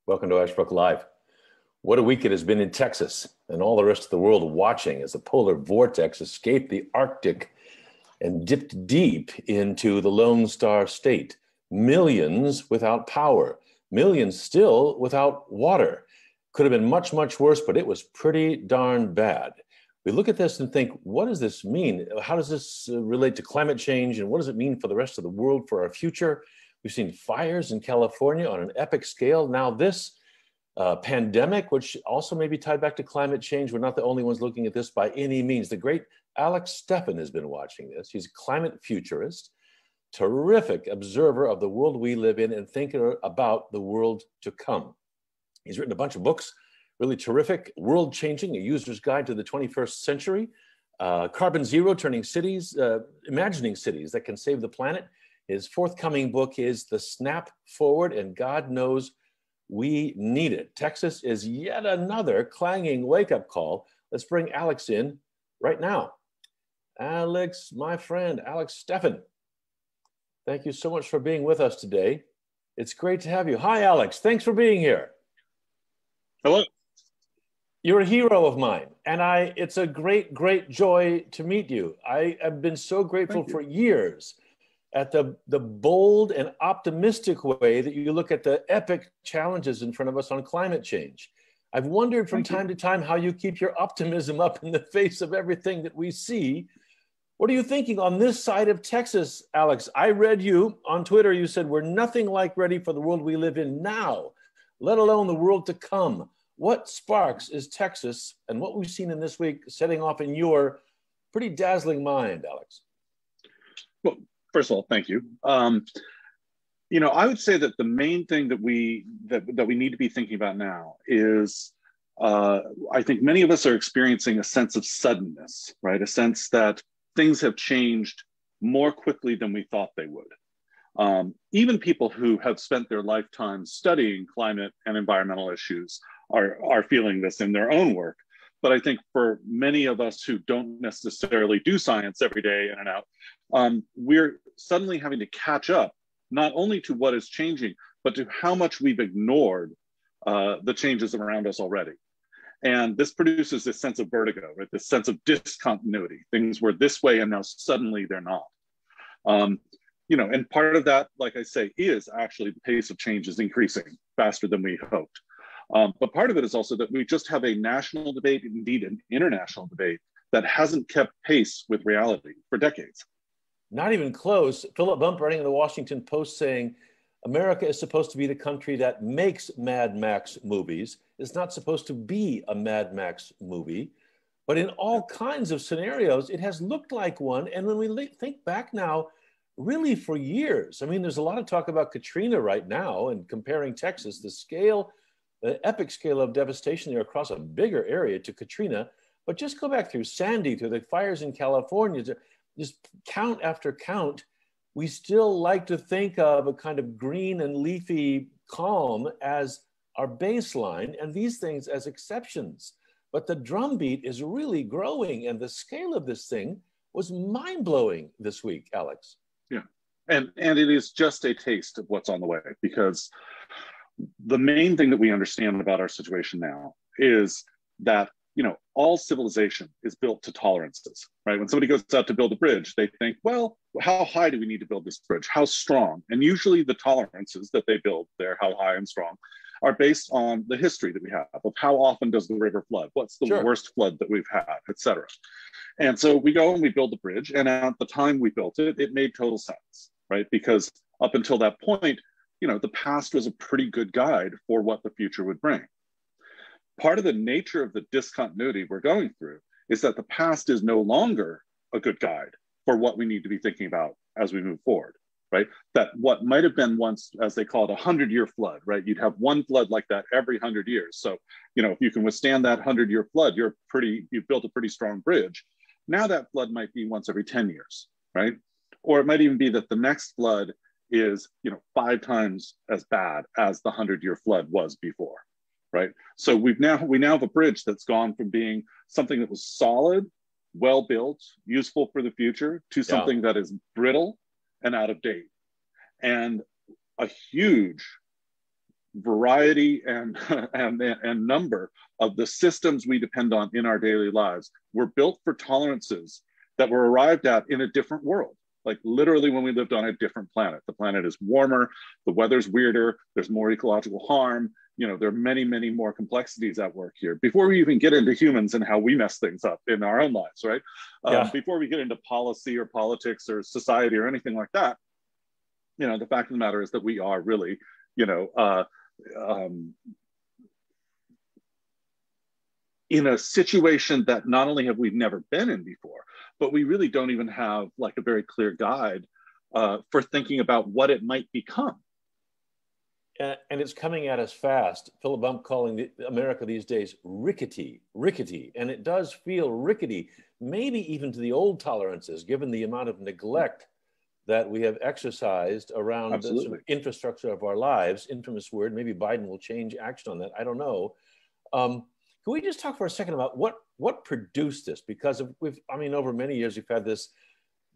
Welcome to Ashbrook Live. What a week it has been in Texas and all the rest of the world watching as the polar vortex escaped the Arctic and dipped deep into the Lone Star State. Millions without power, millions still without water. Could have been much, much worse, but it was pretty darn bad. We look at this and think, what does this mean? How does this relate to climate change? And what does it mean for the rest of the world, for our future? We've seen fires in California on an epic scale. Now this pandemic, which also may be tied back to climate change. We're not the only ones looking at this by any means. The great Alex Steffen has been watching this. He's a climate futurist, terrific observer of the world we live in and thinker about the world to come. He's written a bunch of books, really terrific. World Changing, a user's guide to the 21st century. Carbon Zero, turning cities, imagining cities that can save the planet. His forthcoming book is The Snap Forward, and God knows we need it. Texas is yet another clanging wake-up call. Let's bring Alex in right now. Alex, my friend, Alex Steffen. Thank you so much for being with us today. It's great to have you. Hi, Alex. Thanks for being here. Hello. You're a hero of mine, and it's a great, great joy to meet you. I have been so grateful for years at the bold and optimistic way that you look at the epic challenges in front of us on climate change. I've wondered from time to time how you keep your optimism up in the face of everything that we see. What are you thinking on this side of Texas, Alex? I read you on Twitter, you said, we're nothing like ready for the world we live in now, let alone the world to come. What sparks is Texas and what we've seen in this week setting off in your pretty dazzling mind, Alex? Well, first of all, thank you. I would say that the main thing that we need to be thinking about now is, I think many of us are experiencing a sense of suddenness, right? A sense that things have changed more quickly than we thought they would. Even people who have spent their lifetime studying climate and environmental issues are feeling this in their own work. But I think for many of us who don't necessarily do science every day in and out, we're suddenly having to catch up, not only to what is changing, but to how much we've ignored the changes around us already. And this produces this sense of vertigo, right? This sense of discontinuity. Things were this way and now suddenly they're not. And part of that, like I say, is actually the pace of change is increasing faster than we hoped. But part of it is also that we just have a national debate, indeed an international debate, that hasn't kept pace with reality for decades. Not even close. Philip Bump writing in the Washington Post saying, America is supposed to be the country that makes Mad Max movies. It's not supposed to be a Mad Max movie. But in all kinds of scenarios, it has looked like one. And when we think back now, really for years, I mean, there's a lot of talk about Katrina right now and comparing Texas, the epic scale of devastation there across a bigger area to Katrina. But just go back through Sandy, through the fires in California, just count after count, we still like to think of a kind of green and leafy calm as our baseline and these things as exceptions. But the drumbeat is really growing and the scale of this thing was mind-blowing this week, Alex. Yeah, and it is just a taste of what's on the way, because the main thing that we understand about our situation now is that all civilization is built to tolerances, right? When somebody goes out to build a bridge, they think, well, how high do we need to build this bridge? How strong? And usually the tolerances that they build there, how high and strong, are based on the history that we have of how often does the river flood? What's the worst flood that we've had, et cetera. And so we go and we build the bridge. And at the time we built it, it made total sense, right? Because up until that point, the past was a pretty good guide for what the future would bring. Part of the nature of the discontinuity we're going through is that the past is no longer a good guide for what we need to be thinking about as we move forward, right? That what might have been once, as they call it, 100-year flood, right? You'd have one flood like that every 100 years. So, if you can withstand that 100-year flood, you've built a pretty strong bridge. Now that flood might be once every 10 years, right? Or it might even be that the next flood is, 5 times as bad as the 100-year flood was before. Right? So we now have a bridge that's gone from being something that was solid, well built, useful for the future, to something that is brittle and out of date. And a huge variety and, and number of the systems we depend on in our daily lives were built for tolerances that were arrived at in a different world. Like literally when we lived on a different planet. The planet is warmer, the weather's weirder, there's more ecological harm. You know, there are many, many more complexities at work here before we even get into humans and how we mess things up in our own lives, right? Before we get into policy or politics or society or anything like that, you know, the fact of the matter is that we are really, you know, in a situation that not only have we never been in before, but we really don't even have like a very clear guide for thinking about what it might become. And it's coming at us fast. Philip Bump calling America these days rickety, and it does feel rickety, maybe even to the old tolerances, given the amount of neglect that we have exercised around the sort of infrastructure of our lives. Infamous word. Maybe Biden will change action on that. I don't know. Can we just talk for a second about what produced this? Because I mean, over many years, we've had this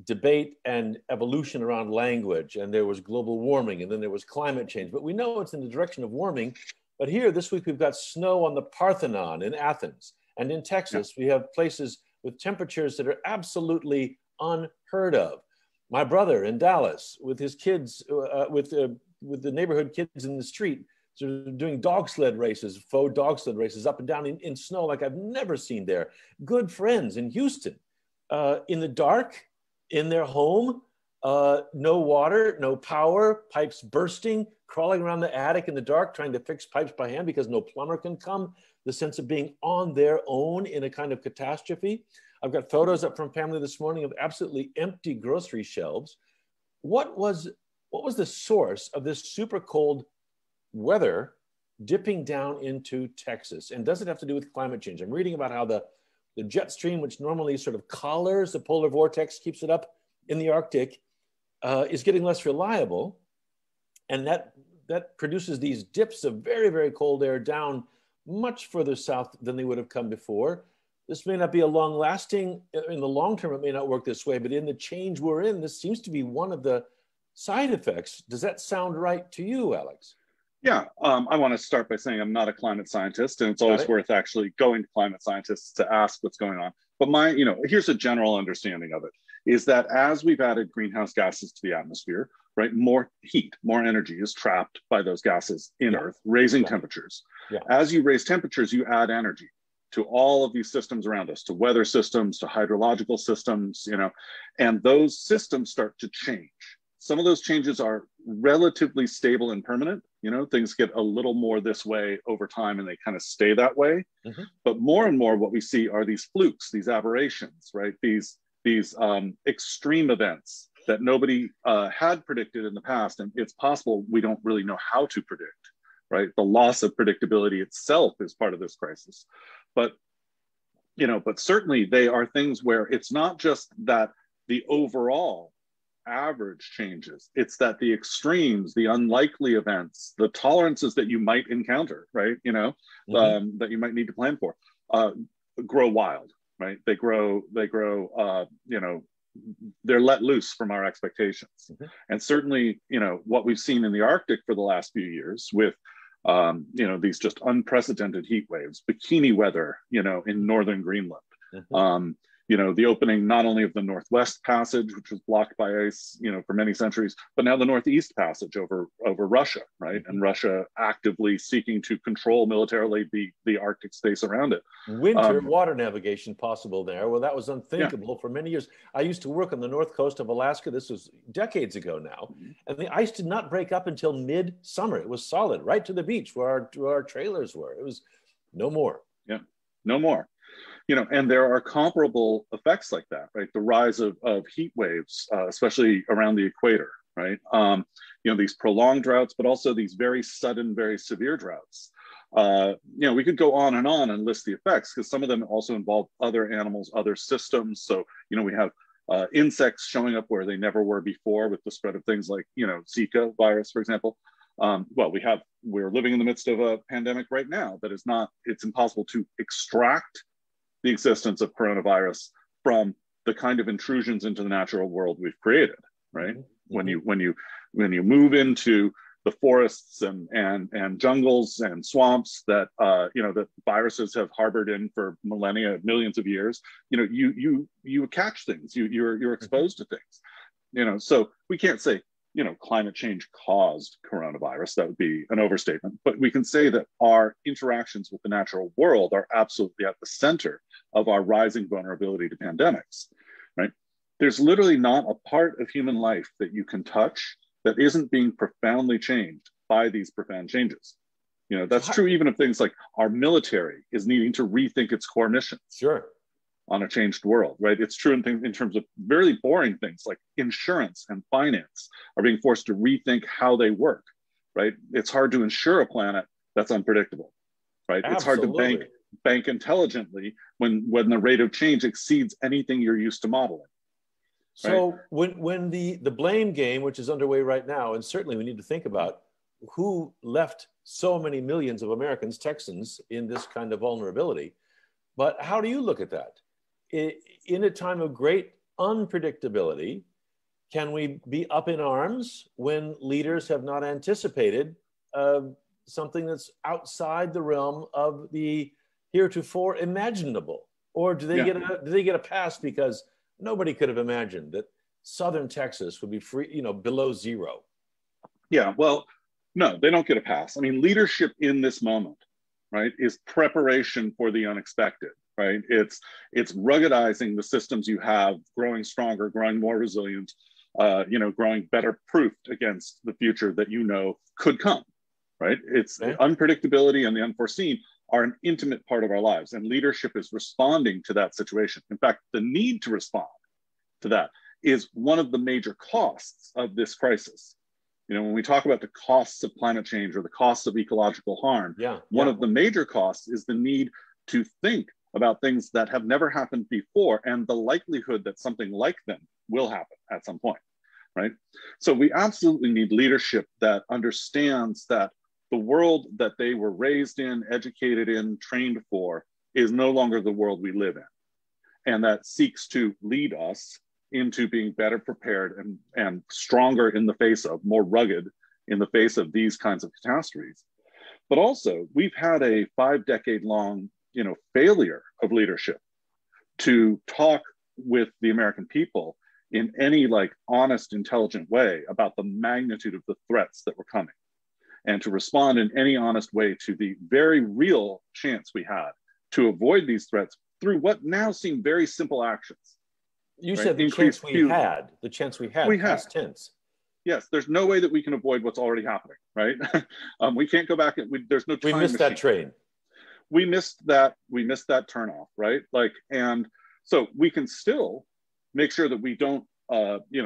debate and evolution around language, and there was global warming, and then there was climate change. But we know it's in the direction of warming. But here, this week, we've got snow on the Parthenon in Athens. And in Texas, we have places with temperatures that are absolutely unheard of. My brother in Dallas, with his kids, with the neighborhood kids in the street, sort of doing dog sled races, faux dog sled races up and down in snow like I've never seen there. Good friends in Houston, in the dark, in their home, no water, no power, pipes bursting, crawling around the attic in the dark, trying to fix pipes by hand because no plumber can come. The sense of being on their own in a kind of catastrophe. I've got photos up from family this morning of absolutely empty grocery shelves. What was the source of this super cold weather dipping down into Texas? And does it have to do with climate change? I'm reading about how the jet stream, which normally sort of collars the polar vortex, keeps it up in the Arctic, is getting less reliable. And that produces these dips of very, very cold air down much further south than they would have come before. This may not be a long lasting, in the long term, it may not work this way, but in the change we're in, this seems to be one of the side effects. Does that sound right to you, Alex? Yeah, I want to start by saying I'm not a climate scientist, and it's always worth actually going to climate scientists to ask what's going on. But here's a general understanding of it, is that as we've added greenhouse gases to the atmosphere, right, more heat, more energy is trapped by those gases in Earth, raising temperatures. As you raise temperatures, you add energy to all of these systems around us, to weather systems, to hydrological systems, and those systems start to change. Some of those changes are relatively stable and permanent. Things get a little more this way over time and they kind of stay that way. But more and more what we see are these flukes, these aberrations, right? These extreme events that nobody had predicted in the past. And it's possible we don't really know how to predict, right? The loss of predictability itself is part of this crisis. But certainly they are things where it's not just that the overall average changes, it's that the extremes, the unlikely events, the tolerances that you might encounter, right, that you might need to plan for, grow wild, right? They grow, they're let loose from our expectations. And certainly, what we've seen in the Arctic for the last few years with these just unprecedented heat waves, bikini weather, in northern Greenland, the opening not only of the Northwest Passage, which was blocked by ice, for many centuries, but now the Northeast Passage over Russia, right? And Russia actively seeking to control militarily the Arctic space around it. Winter water navigation possible there. Well, that was unthinkable for many years. I used to work on the north coast of Alaska. This was decades ago now. And the ice did not break up until mid-summer. It was solid right to the beach where our trailers were. It was no more. Yeah, no more. And there are comparable effects like that, right? The rise of heat waves, especially around the equator, right? These prolonged droughts, but also these very sudden, very severe droughts. We could go on and list the effects because some of them also involve other animals, other systems. So, we have insects showing up where they never were before with the spread of things like, Zika virus, for example. We're living in the midst of a pandemic right now that is it's impossible to extract the existence of coronavirus from the kind of intrusions into the natural world we've created, right? When you move into the forests and jungles and swamps that that viruses have harbored in for millennia, millions of years. You catch things, you're exposed to things. So we can't say climate change caused coronavirus. That would be an overstatement. But we can say that our interactions with the natural world are absolutely at the center of our rising vulnerability to pandemics, right? There's literally not a part of human life that you can touch that isn't being profoundly changed by these profound changes. That's true even of things like our military is needing to rethink its core mission. Sure. On a changed world, right? It's true in terms of very boring things like insurance and finance are being forced to rethink how they work, right? It's hard to insure a planet that's unpredictable, right? Absolutely. It's hard to bank intelligently when the rate of change exceeds anything you're used to modeling. So when the blame game, which is underway right now, and certainly we need to think about who left so many millions of Americans, Texans, in this kind of vulnerability. But how do you look at that? In a time of great unpredictability, can we be up in arms when leaders have not anticipated something that's outside the realm of the heretofore imaginable? Or do they get a pass because nobody could have imagined that southern Texas would be free, below zero? Yeah, well, no, they don't get a pass. I mean, leadership in this moment, right, is preparation for the unexpected. Right? It's ruggedizing the systems you have, growing stronger, growing more resilient, growing better proofed against the future that could come. Right? It's unpredictability and the unforeseen are an intimate part of our lives, and leadership is responding to that situation. In fact, the need to respond to that is one of the major costs of this crisis. When we talk about the costs of climate change or the costs of ecological harm, one of the major costs is the need to think about things that have never happened before and the likelihood that something like them will happen at some point, right? So we absolutely need leadership that understands that the world that they were raised in, educated in, trained for is no longer the world we live in, and that seeks to lead us into being better prepared and stronger in the face of, more rugged in the face of these kinds of catastrophes. But also, we've had a 5-decade-long failure of leadership to talk with the American people in any honest, intelligent way about the magnitude of the threats that were coming, and to respond in any honest way to the very real chance we had to avoid these threats through what now seem very simple actions. You said the chance we had, past tense. Yes, there's no way that we can avoid what's already happening, right? We can't go back. There's no time machine. We missed that train. We missed that turnoff, right? And so we can still make sure that we don't,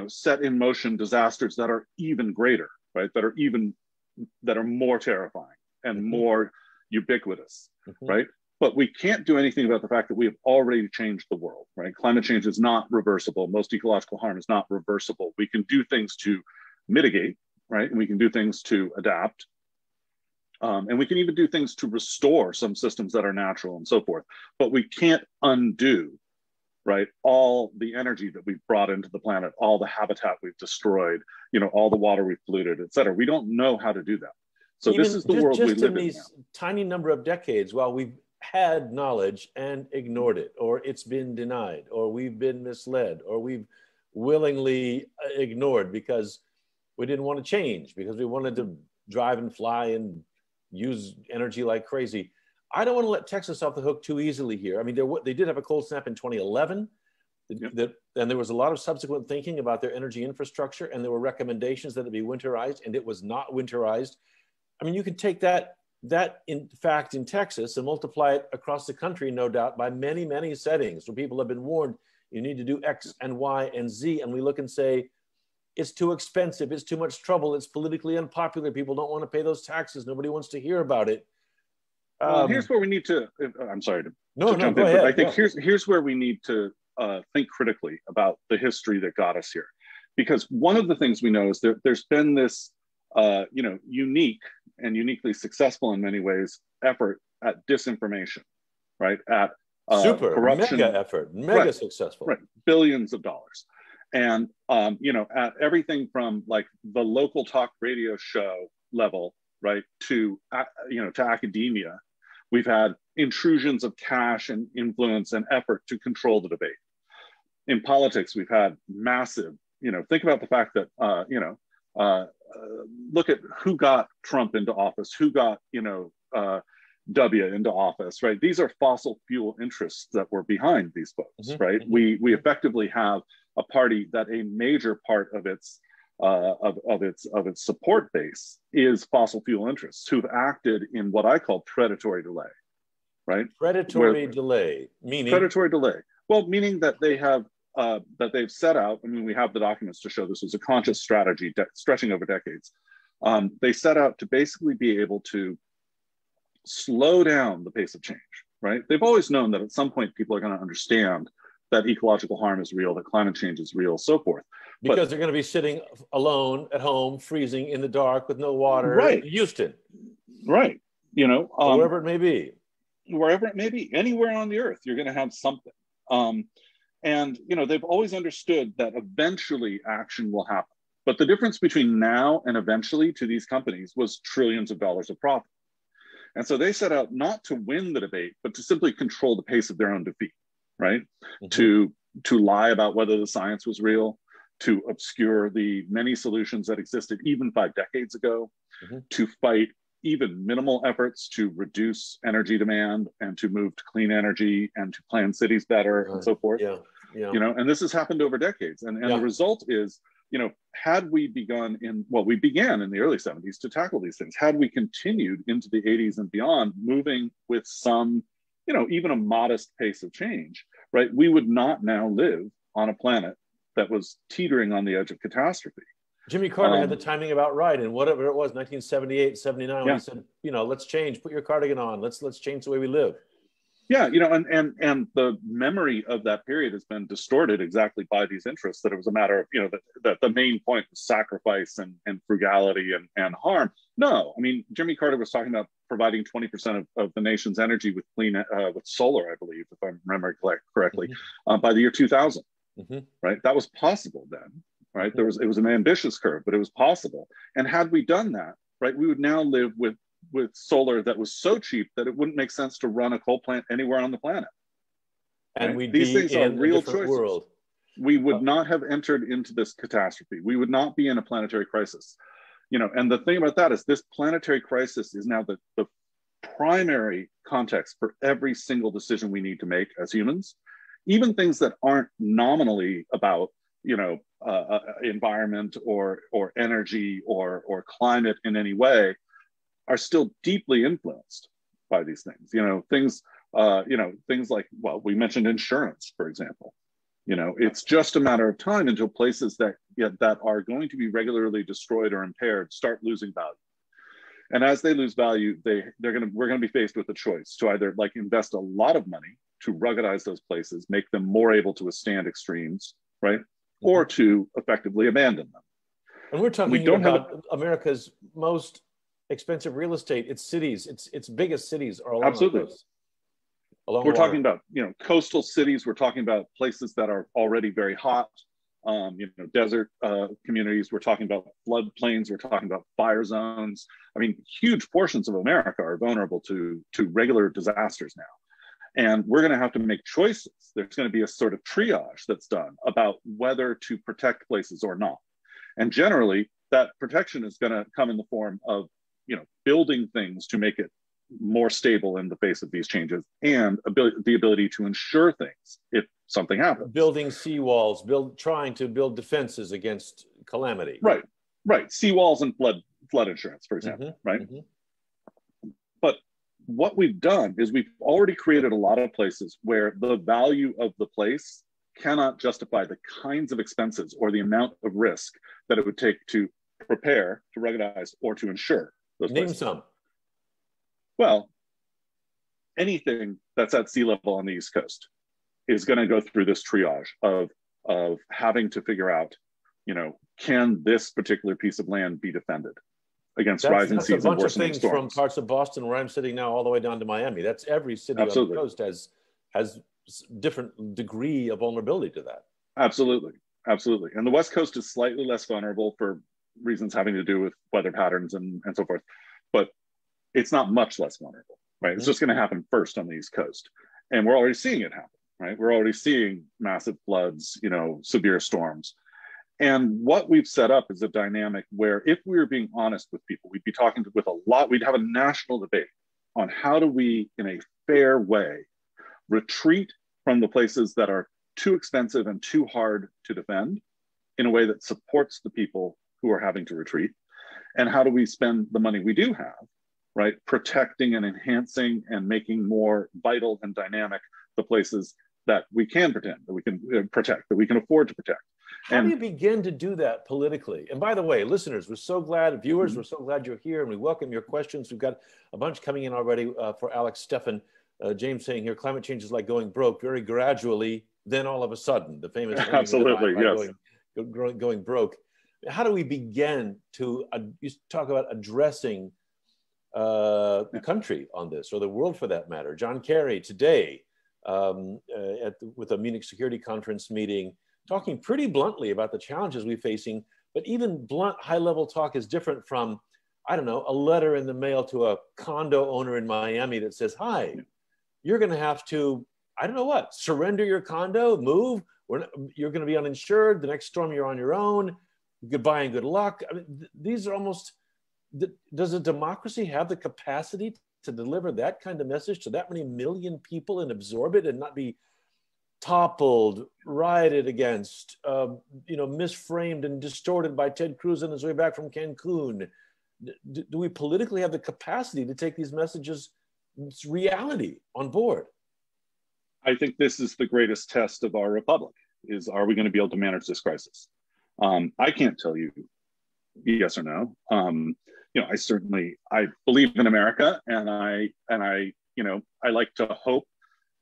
set in motion disasters that are even greater, right? That are more terrifying and more ubiquitous, right? But we can't do anything about the fact that we have already changed the world, right? Climate change is not reversible. Most ecological harm is not reversible. We can do things to mitigate, right? And we can do things to adapt. And we can even do things to restore some systems that are natural and so forth. But we can't undo, right, all the energy that we've brought into the planet, all the habitat we've destroyed, all the water we've polluted, et cetera. We don't know how to do that. So this is the world we live in now. Just in these tiny number of decades, while we've had knowledge and ignored it, or it's been denied, or we've been misled, or we've willingly ignored because we didn't want to change, because we wanted to drive and fly and use energy like crazy. I don't want to let Texas off the hook too easily here. I mean, they did have a cold snap in 2011, and there was a lot of subsequent thinking about their energy infrastructure, and there were recommendations that it be winterized, and it was not winterized. I mean, you could take that in fact in Texas and multiply it across the country, no doubt, by many, many settings where people have been warned, you need to do X and Y and Z, and we look and say, it's too expensive, it's too much trouble, it's politically unpopular, people don't want to pay those taxes, nobody wants to hear about it. Well, here's where we need to, I'm sorry to jump in, go ahead. But I think here's where we need to think critically about the history that got us here. Because one of the things we know is there's been this unique and uniquely successful in many ways effort at disinformation, right? At corruption. Mega effort, mega successful. Right, billions of dollars. And, at everything from the local talk radio show, level, right, to to academia, we've had intrusions of cash and influence and effort to control the debate. In politics, we've had massive, think about the fact that, look at who got Trump into office, who got, W into office, right? These are fossil fuel interests that were behind these folks, right? We effectively have a party that a major part of its support base is fossil fuel interests who've acted in what I call predatory delay, right? Predatory delay, meaning? Predatory delay. Well, meaning that they have that they've set out. I mean, we have the documents to show this was a conscious strategy stretching over decades. They set out to basically be able to slow down the pace of change, right? They've always known that at some point people are going to understand that ecological harm is real, that climate change is real, so forth. Because they're going to be sitting alone at home, freezing in the dark with no water, right? In Houston, right? Wherever it may be, anywhere on the earth, you're going to have something. And they've always understood that eventually action will happen. But the difference between now and eventually to these companies was trillions of dollars of profit. And so they set out not to win the debate, but to simply control the pace of their own defeat, right? To lie about whether the science was real, to obscure the many solutions that existed even 5 decades ago, to fight even minimal efforts to reduce energy demand and to move to clean energy and to plan cities better and so forth. And this has happened over decades. And the result is, had we began in the early 70s to tackle these things, had we continued into the 80s and beyond, moving with some, even a modest pace of change, right, we would not now live on a planet that was teetering on the edge of catastrophe. Jimmy Carter had the timing about right, and whatever it was, 1978, 79, when he said, let's change, put your cardigan on, let's change the way we live. Yeah, and the memory of that period has been distorted exactly by these interests, that it was a matter of, that the main point was sacrifice and frugality and harm. No, I mean, Jimmy Carter was talking about providing 20% of the nation's energy with with solar, I believe, if I'm remembering correctly, by the year 2000, right? That was possible then, right? It was an ambitious curve, but it was possible. And had we done that, right, we would now live with solar that was so cheap that it wouldn't make sense to run a coal plant anywhere on the planet. And right? These things are real choices. World. We would not have entered into this catastrophe. We would not be in a planetary crisis. And the thing about that is this planetary crisis is now the primary context for every single decision we need to make as humans, even things that aren't nominally about, environment or energy or climate in any way, are still deeply influenced by these things. Things like, well, we mentioned insurance, for example. It's just a matter of time until places that are going to be regularly destroyed or impaired start losing value. And as they lose value, we're going to be faced with a choice to either invest a lot of money to ruggedize those places, make them more able to withstand extremes, right? Or to effectively abandon them. And we're talking about America's most expensive real estate. Its cities, its biggest cities are along the coast. We're talking about coastal cities. We're talking about places that are already very hot. Desert communities. We're talking about floodplains. We're talking about fire zones. I mean, huge portions of America are vulnerable to regular disasters now. And we're going to have to make choices. There's going to be a sort of triage that's done about whether to protect places or not. And generally, that protection is going to come in the form of building things to make it more stable in the face of these changes, and the ability to insure things if something happens. Building seawalls, trying to build defenses against calamity. Right. Seawalls and flood insurance, for example, right? But what we've done is we've already created a lot of places where the value of the place cannot justify the kinds of expenses or the amount of risk that it would take to prepare, to ruggedize, or to insure those places. Name some. Well, anything that's at sea level on the East Coast is going to go through this triage of having to figure out, can this particular piece of land be defended against rising seas and worsening storms? That's a bunch of things from parts of Boston where I'm sitting now all the way down to Miami. That's every city on the coast has different degree of vulnerability to that. Absolutely. And the West Coast is slightly less vulnerable for reasons having to do with weather patterns and so forth. But it's not much less vulnerable, right? It's just going to happen first on the East Coast. And we're already seeing it happen, right? We're already seeing massive floods, you know, severe storms. And what we've set up is a dynamic where if we were being honest with people, we'd be talking with a lot, we'd have a national debate on how do we, in a fair way, retreat from the places that are too expensive and too hard to defend in a way that supports the people who are having to retreat. And how do we spend the money we do have, right? Protecting and enhancing and making more vital and dynamic the places that we can pretend, that we can protect, that we can afford to protect. How do you begin to do that politically? And by the way, listeners, we're so glad, viewers, we're so glad you're here, and we welcome your questions. We've got a bunch coming in already for Alex Steffen. James saying here, climate change is like going broke, very gradually, then all of a sudden, the famous absolutely, yes, going broke. How do we begin to you talk about addressing the country on this, or the world for that matter? John Kerry today with a Munich Security Conference meeting, talking pretty bluntly about the challenges we're facing, but even blunt, high-level talk is different from, I don't know, a letter in the mail to a condo owner in Miami that says, hi, you're going to have to, I don't know what, surrender your condo, move, you're going to be uninsured, the next storm you're on your own, goodbye and good luck. I mean, these are almost, does a democracy have the capacity to deliver that kind of message to that many million people and absorb it and not be toppled, rioted against, misframed and distorted by Ted Cruz on his way back from Cancun? Do we politically have the capacity to take these messages, it's reality, on board? I think this is the greatest test of our republic, is are we going to be able to manage this crisis? I can't tell you yes or no. I believe in America, and I like to hope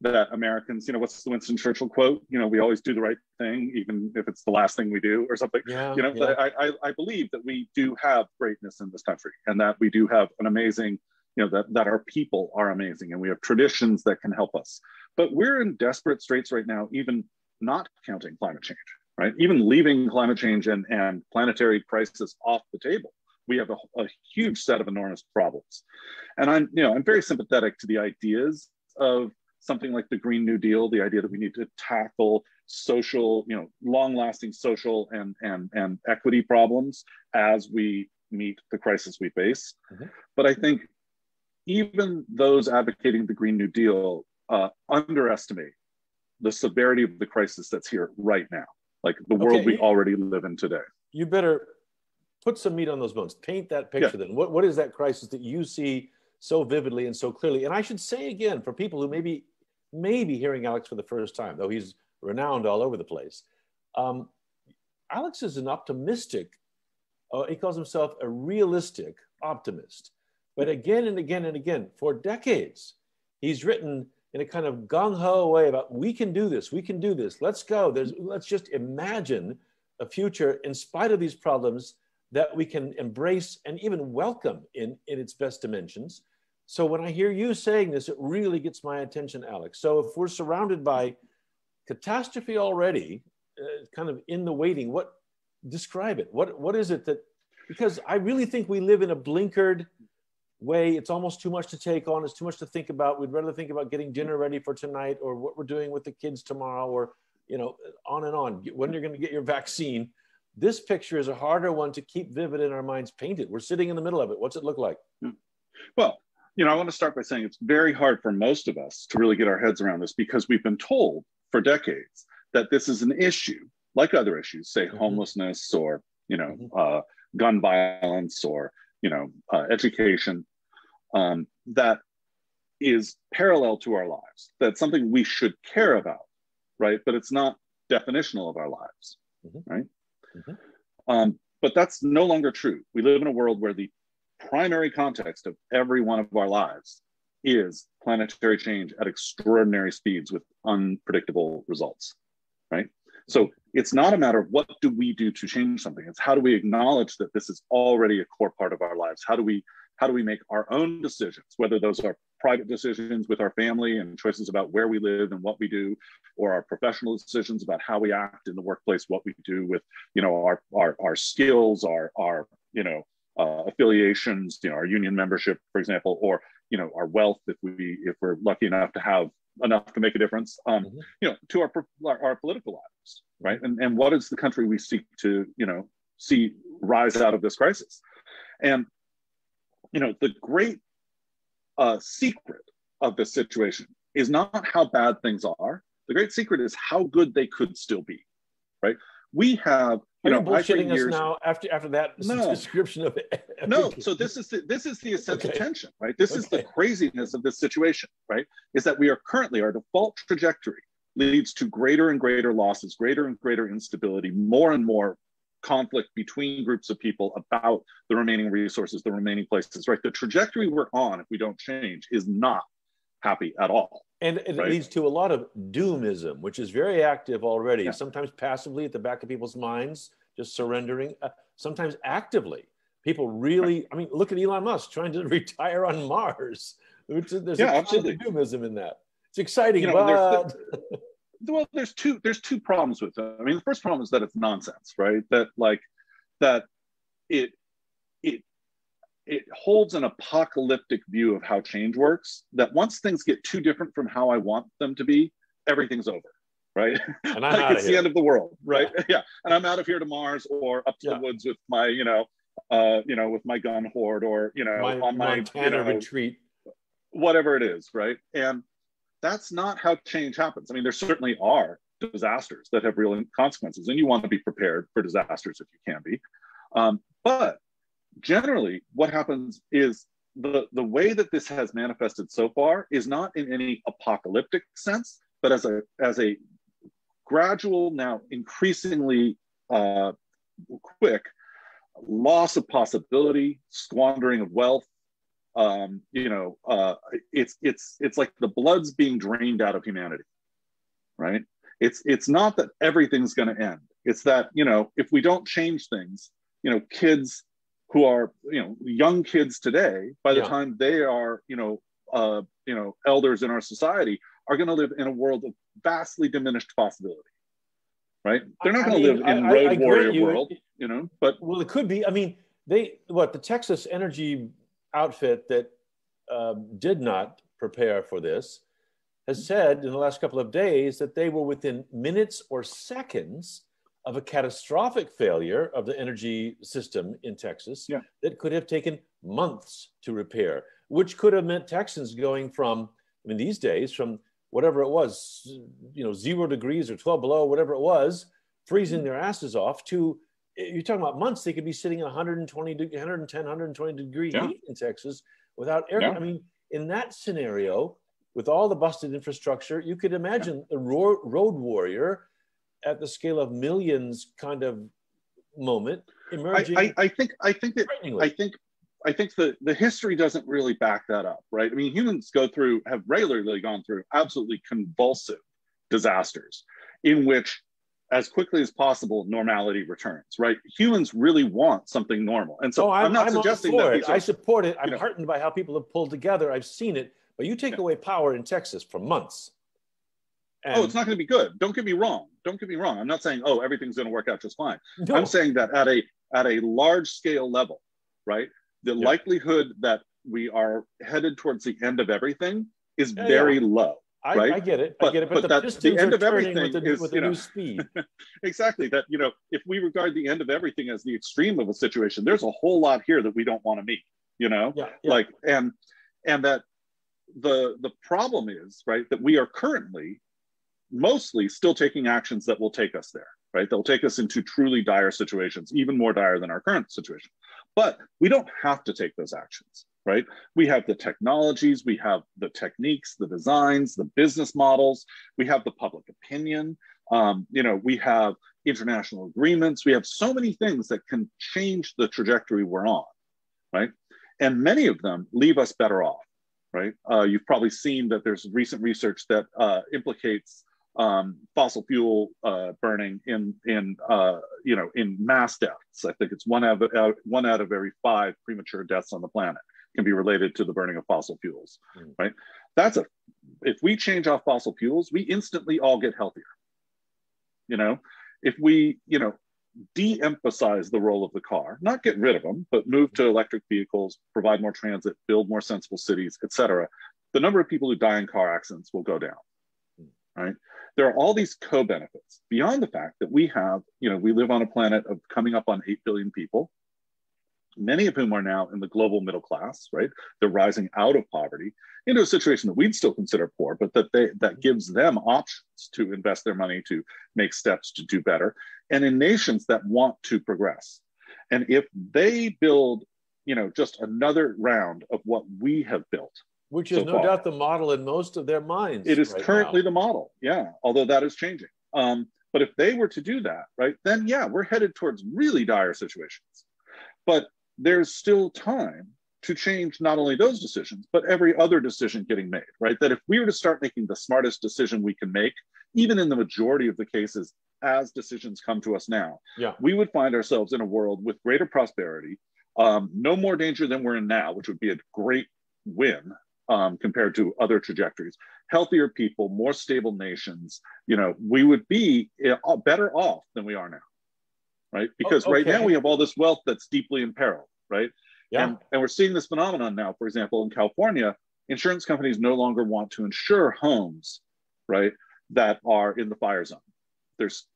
that Americans, what's the Winston Churchill quote? We always do the right thing, even if it's the last thing we do or something. But I believe that we do have greatness in this country, and that we do have an amazing, that our people are amazing, and we have traditions that can help us. But we're in desperate straits right now, even not counting climate change, right? Even leaving climate change and planetary crisis off the table, we have a huge set of enormous problems. And I'm very sympathetic to the ideas of something like the Green New Deal, the idea that we need to tackle social, long-lasting social and equity problems as we meet the crisis we face. Mm-hmm. But I think even those advocating the Green New Deal underestimate the severity of the crisis that's here right now, like the world we already live in today. You better put some meat on those bones. Paint that picture then. What is that crisis that you see so vividly and so clearly? And I should say again, for people who maybe hearing Alex for the first time, though he's renowned all over the place, Alex is an optimistic, he calls himself a realistic optimist. But again and again and again, for decades, he's written in a kind of gung-ho way about, we can do this, let's go. Let's just imagine a future in spite of these problems that we can embrace and even welcome in its best dimensions. So when I hear you saying this, it really gets my attention, Alex. So if we're surrounded by catastrophe already, kind of in the waiting, describe it. What is it that, because I really think we live in a blinkered way. It's almost too much to take on. It's too much to think about. We'd rather think about getting dinner ready for tonight, or what we're doing with the kids tomorrow, or, on and on. When you're going to get your vaccine. This picture is a harder one to keep vivid in our minds, painted. We're sitting in the middle of it. What's it look like? Well, I want to start by saying it's very hard for most of us to really get our heads around this, because we've been told for decades that this is an issue, like other issues, say homelessness, or, gun violence, or, education, that is parallel to our lives. That's something we should care about, right? But it's not definitional of our lives, right? But that's no longer true. We live in a world where the primary context of every one of our lives is planetary change at extraordinary speeds with unpredictable results, right? So it's not a matter of what do we do to change something. It's how do we acknowledge that this is already a core part of our lives? How do we make our own decisions, whether those are private decisions with our family and choices about where we live and what we do, or our professional decisions about how we act in the workplace, what we do with, you know, our skills, our affiliations, you know, our union membership, for example, or, you know, our wealth, if we're lucky enough to have enough to make a difference, you know, to our political lives, right? And what is the country we seek to, you know, see rise out of this crisis? And, you know, the great secret of this situation is not how bad things are. The great secret is how good they could still be, right? We have, you know, bullshitting us now after that description of it. No, so this is the essential tension, right? This is the craziness of this situation, right? Is that we are currently, our default trajectory leads to greater and greater losses, greater and greater instability, more and more conflict between groups of people about the remaining resources, the remaining places, right? The trajectory we're on, if we don't change, is not happy at all. And it leads to a lot of doomism, which is very active already, sometimes passively at the back of people's minds, just surrendering, sometimes actively. People really, I mean, look at Elon Musk trying to retire on Mars. There's a kind of doomism in that. It's exciting, you know, well, there's two problems with it. I mean, the first problem is that it's nonsense, right? That it holds an apocalyptic view of how change works, that once things get too different from how I want them to be, everything's over, right? And I'm like it's the end of the world, right? Yeah. And I'm out of here to Mars or up to the woods with my, with my gun horde, or, you know, on my Montana retreat, whatever it is, right? And that's not how change happens. I mean, there certainly are disasters that have real consequences, and you want to be prepared for disasters if you can be. But generally, what happens is the way that this has manifested so far is not in any apocalyptic sense, but as a gradual, now increasingly quick loss of possibility, squandering of wealth. It's like the blood's being drained out of humanity, right? It's not that everything's going to end. It's that, you know, if we don't change things, you know, kids who are, you know, young kids today, by the time they are, elders in our society, are going to live in a world of vastly diminished possibility, right? They're not going to live in road warrior world, you know, but. Well, it could be. I mean, the Texas energy outfit that did not prepare for this has said in the last couple of days that they were within minutes or seconds of a catastrophic failure of the energy system in Texas that could have taken months to repair, which could have meant Texans going from, I mean, these days, from whatever it was, you know, 0 degrees or 12 below, whatever it was, freezing their asses off, to, you're talking about months, they could be sitting at 110, 120 degree heat in Texas without air. I mean, in that scenario, with all the busted infrastructure, you could imagine a road warrior at the scale of millions kind of moment emerging. I think the history doesn't really back that up, right? I mean, humans have regularly gone through absolutely convulsive disasters in which, as quickly as possible, normality returns, right? Humans really want something normal. And so I'm not suggesting that. I support it. I'm heartened by how people have pulled together. I've seen it, but you take away power in Texas for months. And it's not going to be good. Don't get me wrong. I'm not saying, everything's going to work out just fine. No. I'm saying that at a large scale level, right? The likelihood that we are headed towards the end of everything is very low. Right? I get it. But the end of everything is with a new speed. Exactly. That, you know, if we regard the end of everything as the extreme of a situation, there's a whole lot here that we don't want to meet, you know? Like, and that the problem is, right, that we are currently mostly still taking actions that will take us there, right? They'll take us into truly dire situations, even more dire than our current situation. But we don't have to take those actions, right? We have the technologies, we have the techniques, the designs, the business models, we have the public opinion, we have international agreements, we have so many things that can change the trajectory we're on, right? And many of them leave us better off, right? You've probably seen that there's recent research that implicates fossil fuel burning in mass deaths. I think it's one out of every 5 premature deaths on the planet. can be related to the burning of fossil fuels, right? If we change off fossil fuels, we instantly all get healthier. If we, de-emphasize the role of the car, not get rid of them, but move to electric vehicles, provide more transit, build more sensible cities, et cetera, the number of people who die in car accidents will go down, right? There are all these co-benefits beyond the fact that we have, we live on a planet of coming up on 8 billion people, many of whom are now in the global middle class, right? They're rising out of poverty into a situation that we'd still consider poor, but that gives them options to invest their money, to make steps to do better. And in nations that want to progress. And if they build, just another round of what we have built, which is no doubt the model in most of their minds. It is currently the model, yeah, although that is changing. But if they were to do that, right, then yeah, we're headed towards really dire situations. But there's still time to change not only those decisions, but every other decision getting made, right? That if we were to start making the smartest decision we can make, even in the majority of the cases, as decisions come to us now, we would find ourselves in a world with greater prosperity, no more danger than we're in now, which would be a great win compared to other trajectories, healthier people, more stable nations, we would be better off than we are now, right? Because right now we have all this wealth that's deeply in peril, right? And we're seeing this phenomenon now, for example, in California, insurance companies no longer want to insure homes, right, that are in the fire zone.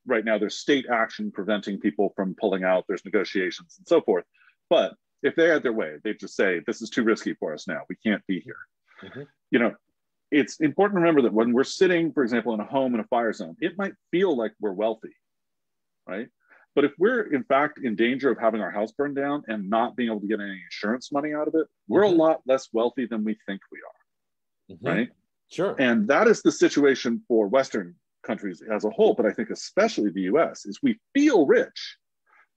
Right now there's state action preventing people from pulling out, there's negotiations and so forth. But if they had their way, they'd just say, this is too risky for us now, we can't be here. It's important to remember that when we're sitting, for example, in a home in a fire zone, it might feel like we're wealthy, right? But if we're in fact in danger of having our house burned down and not being able to get any insurance money out of it, we're a lot less wealthy than we think we are, right? Sure. And that is the situation for Western countries as a whole, but I think especially the US, is we feel rich,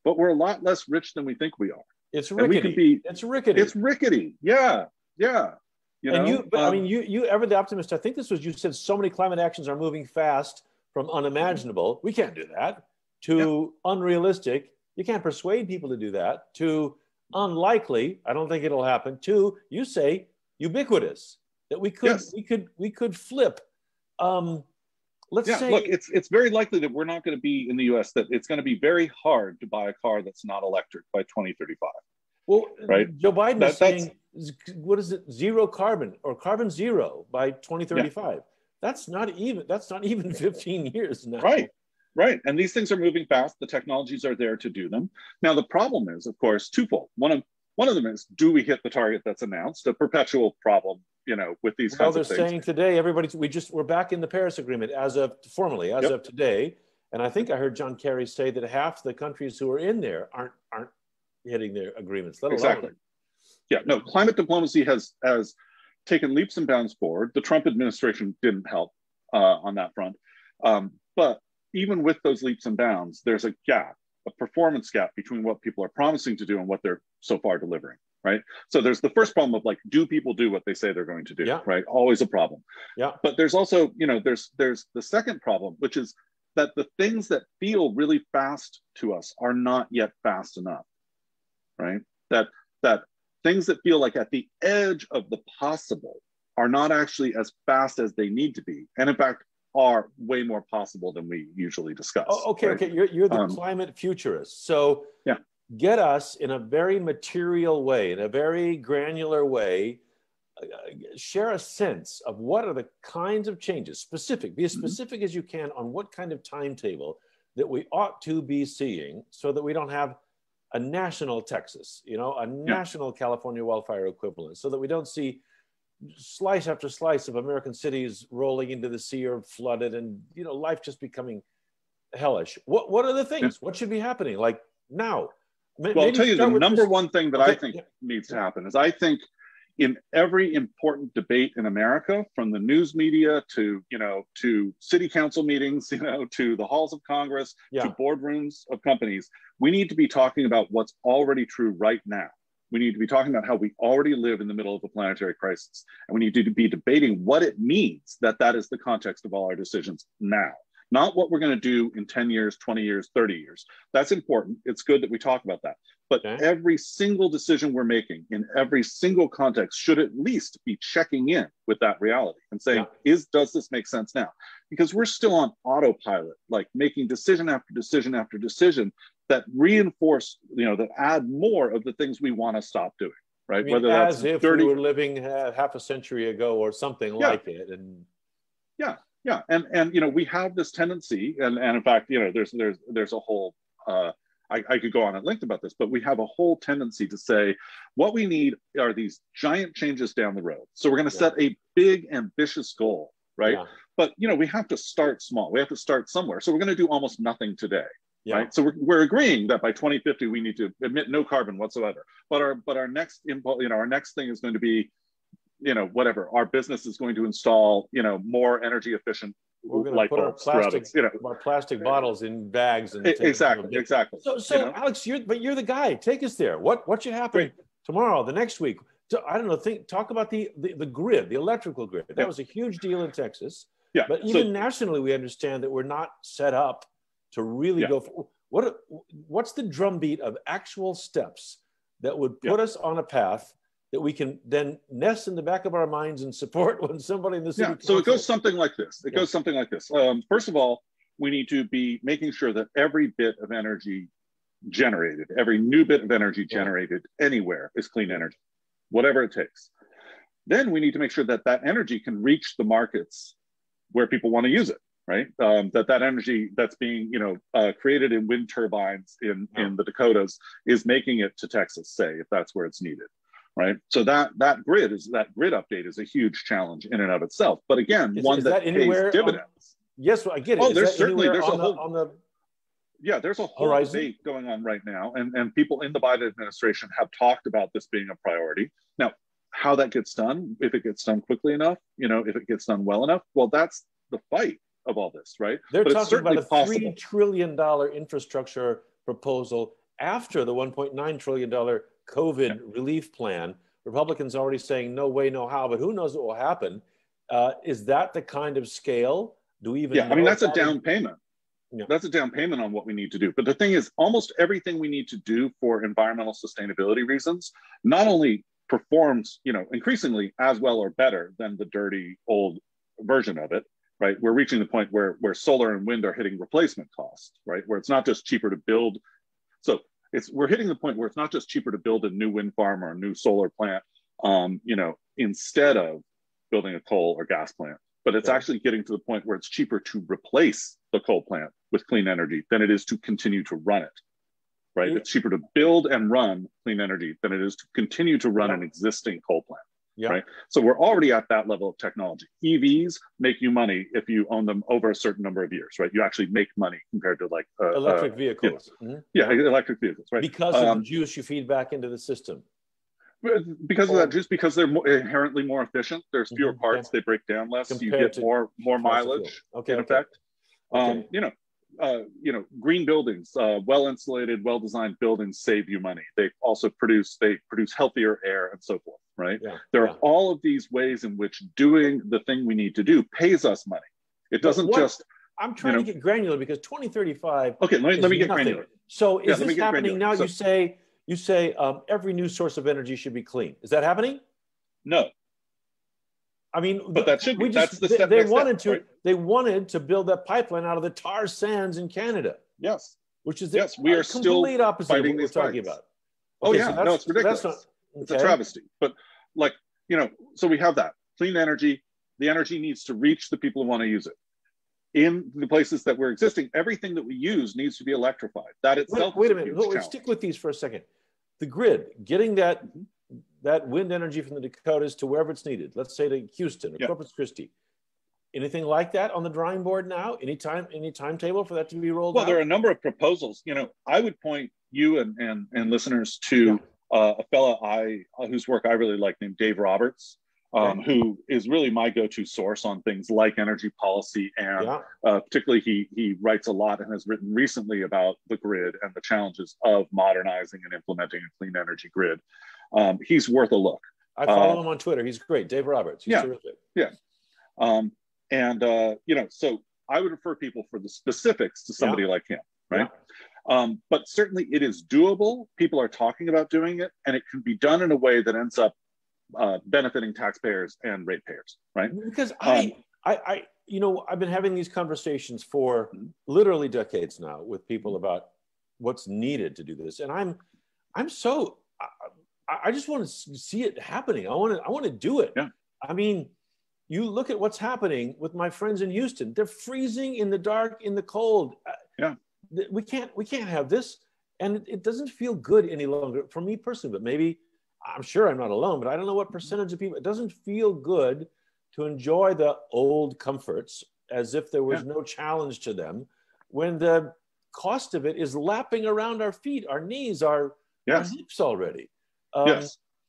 but we're a lot less rich than we think we are. It's rickety. It's rickety. It's rickety. Yeah. Yeah. You ever the optimist, I think this was, you said so many climate actions are moving fast from unimaginable. We can't do that. To unrealistic. You can't persuade people to do that. To unlikely. I don't think it'll happen. To, you say, ubiquitous. That we could flip. Let's say, look, it's very likely that we're not going to be in the US, that it's going to be very hard to buy a car that's not electric by 2035. Well, right? Joe Biden is saying, what is it, zero carbon or carbon zero by 2035. That's not even 15 years now. Right. And these things are moving fast. The technologies are there to do them. Now, the problem is, of course, twofold. One of them is, do we hit the target that's announced? A perpetual problem, with these kinds of things. They're saying today, we're back in the Paris Agreement formally as of today. And I think I heard John Kerry say that half the countries who are in there aren't hitting their agreements, let alone. Yeah, no, climate diplomacy has taken leaps and bounds forward. The Trump administration didn't help on that front. But even with those leaps and bounds, there's a gap, a performance gap between what people are promising to do and what they're so far delivering, right? So there's the first problem of like, do people do what they say they're going to do, right? Always a problem. Yeah. But there's also, there's the second problem, which is that the things that feel really fast to us are not yet fast enough, right? That things that feel like at the edge of the possible are not actually as fast as they need to be. And in fact, are way more possible than we usually discuss. Oh, okay, right? okay. You're the climate futurist. So get us in a very material way, in a very granular way, share a sense of what are the kinds of changes, be as specific as you can on what kind of timetable that we ought to be seeing so that we don't have a national Texas, a national California wildfire equivalent, so that we don't see slice after slice of American cities rolling into the sea or flooded and, life just becoming hellish. What are the things? What should be happening? Like now? Well, I'll tell you the number one thing that I think needs to happen is I think in every important debate in America, from the news media to city council meetings, to the halls of Congress, to boardrooms of companies, we need to be talking about what's already true right now. We need to be talking about how we already live in the middle of a planetary crisis. And we need to be debating what it means that is the context of all our decisions now. not what we're going to do in 10 years, 20 years, 30 years. That's important. It's good that we talk about that. But every single decision we're making in every single context should at least be checking in with that reality and saying, does this make sense now? Because we're still on autopilot, like making decision after decision after decision that reinforce, that add more of the things we want to stop doing, right? I mean, whether that's as if we were living half a century ago or something like it. And and we have this tendency, and in fact, there's a whole I could go on at length about this, but we have a whole tendency to say what we need are these giant changes down the road. So we're going to set a big, ambitious goal, right? But we have to start small. We have to start somewhere. So we're going to do almost nothing today, right? So we're agreeing that by 2050 we need to emit no carbon whatsoever. But our next our next thing is going to be, whatever. Our business is going to install, more energy efficient. We're going to put our plastic bottles in bags and exactly. So Alex, you're the guy. Take us there. What should happen tomorrow, the next week? I don't know. Talk about the grid, the electrical grid. That was a huge deal in Texas. But even nationally, we understand that we're not set up to really go for what's the drumbeat of actual steps that would put us on a path that we can then nest in the back of our minds and support when somebody in the city. So it goes something like this. It goes something like this. First of all, we need to be making sure that every bit of energy generated, every new bit of energy generated anywhere is clean energy, whatever it takes. Then we need to make sure that that energy can reach the markets where people want to use it, right? That energy that's being, created in wind turbines in the Dakotas is making it to Texas, say, if that's where it's needed. Right. So that grid update is a huge challenge in and of itself. But again, one that pays dividends. Yes, I get it. Oh, there's a whole horizon debate going on right now. And people in the Biden administration have talked about this being a priority. Now, how that gets done, if it gets done quickly enough, if it gets done well enough, well, that's the fight of all this, right? They're talking about a $3 trillion infrastructure proposal after the $1.9 trillion COVID relief plan. Republicans already saying no way, no how, but who knows what will happen. Is that the kind of scale? Do we even know? I mean, that's a down payment. That's a down payment on what we need to do. But the thing is, almost everything we need to do for environmental sustainability reasons not only performs, increasingly as well or better than the dirty old version of it, right? We're reaching the point where solar and wind are hitting replacement cost, right? Where it's not just cheaper to build. So we're hitting the point where it's not just cheaper to build a new wind farm or a new solar plant, instead of building a coal or gas plant, but it's actually getting to the point where it's cheaper to replace the coal plant with clean energy than it is to continue to run it, right? It's cheaper to build and run clean energy than it is to continue to run an existing coal plant. Right. So we're already at that level of technology. EVs make you money if you own them over a certain number of years, right? You actually make money compared to like electric vehicles. Electric vehicles, right? Because of the juice you feed back into the system. Because of that juice, because they're inherently more efficient. There's fewer parts, they break down less. You get more mileage in effect. Green buildings, well-insulated, well-designed buildings save you money. They also produce healthier air and so forth, right? There are all of these ways in which doing the thing we need to do pays us money. It doesn't just... I'm trying to get granular because 2035... Okay, let me get granular. So is this happening now? You say every new source of energy should be clean. Is that happening? No. I mean, but that should be. That's the step. They wanted to build that pipeline out of the tar sands in Canada. Yes, which is we are still complete opposite of what we're talking about. Okay, no, it's ridiculous. It's a travesty. But so we have that clean energy. The energy needs to reach the people who want to use it. In the places that we're existing, everything that we use needs to be electrified. That itself. Wait a minute. Stick with these for a second. The grid, getting that wind energy from the Dakotas to wherever it's needed. Let's say to Houston or Corpus Christi. Anything like that on the drawing board now? Any timetable for that to be rolled out? Well, there are a number of proposals. I would point you and listeners to a fellow whose work I really like named Dave Roberts. Who is really my go-to source on things like energy policy, and particularly he writes a lot and has written recently about the grid and the challenges of modernizing and implementing a clean energy grid. He's worth a look. I follow him on Twitter. He's great, Dave Roberts. He's terrific. So I would refer people for the specifics to somebody like him, right? But certainly it is doable. People are talking about doing it, and it can be done in a way that ends up benefiting taxpayers and ratepayers, right? Because you know, I've been having these conversations for literally decades now with people about what's needed to do this, and I'm so I just want to see it happening. I want to do it. Yeah. I mean, you look at what's happening with my friends in Houston. They're freezing in the dark, in the cold. Yeah. We can't have this, and it doesn't feel good any longer for me personally. But maybe, I'm sure I'm not alone, but I don't know what percentage of people. It doesn't feel good to enjoy the old comforts as if there was no challenge to them, when the cost of it is lapping around our feet, our knees, our hips already.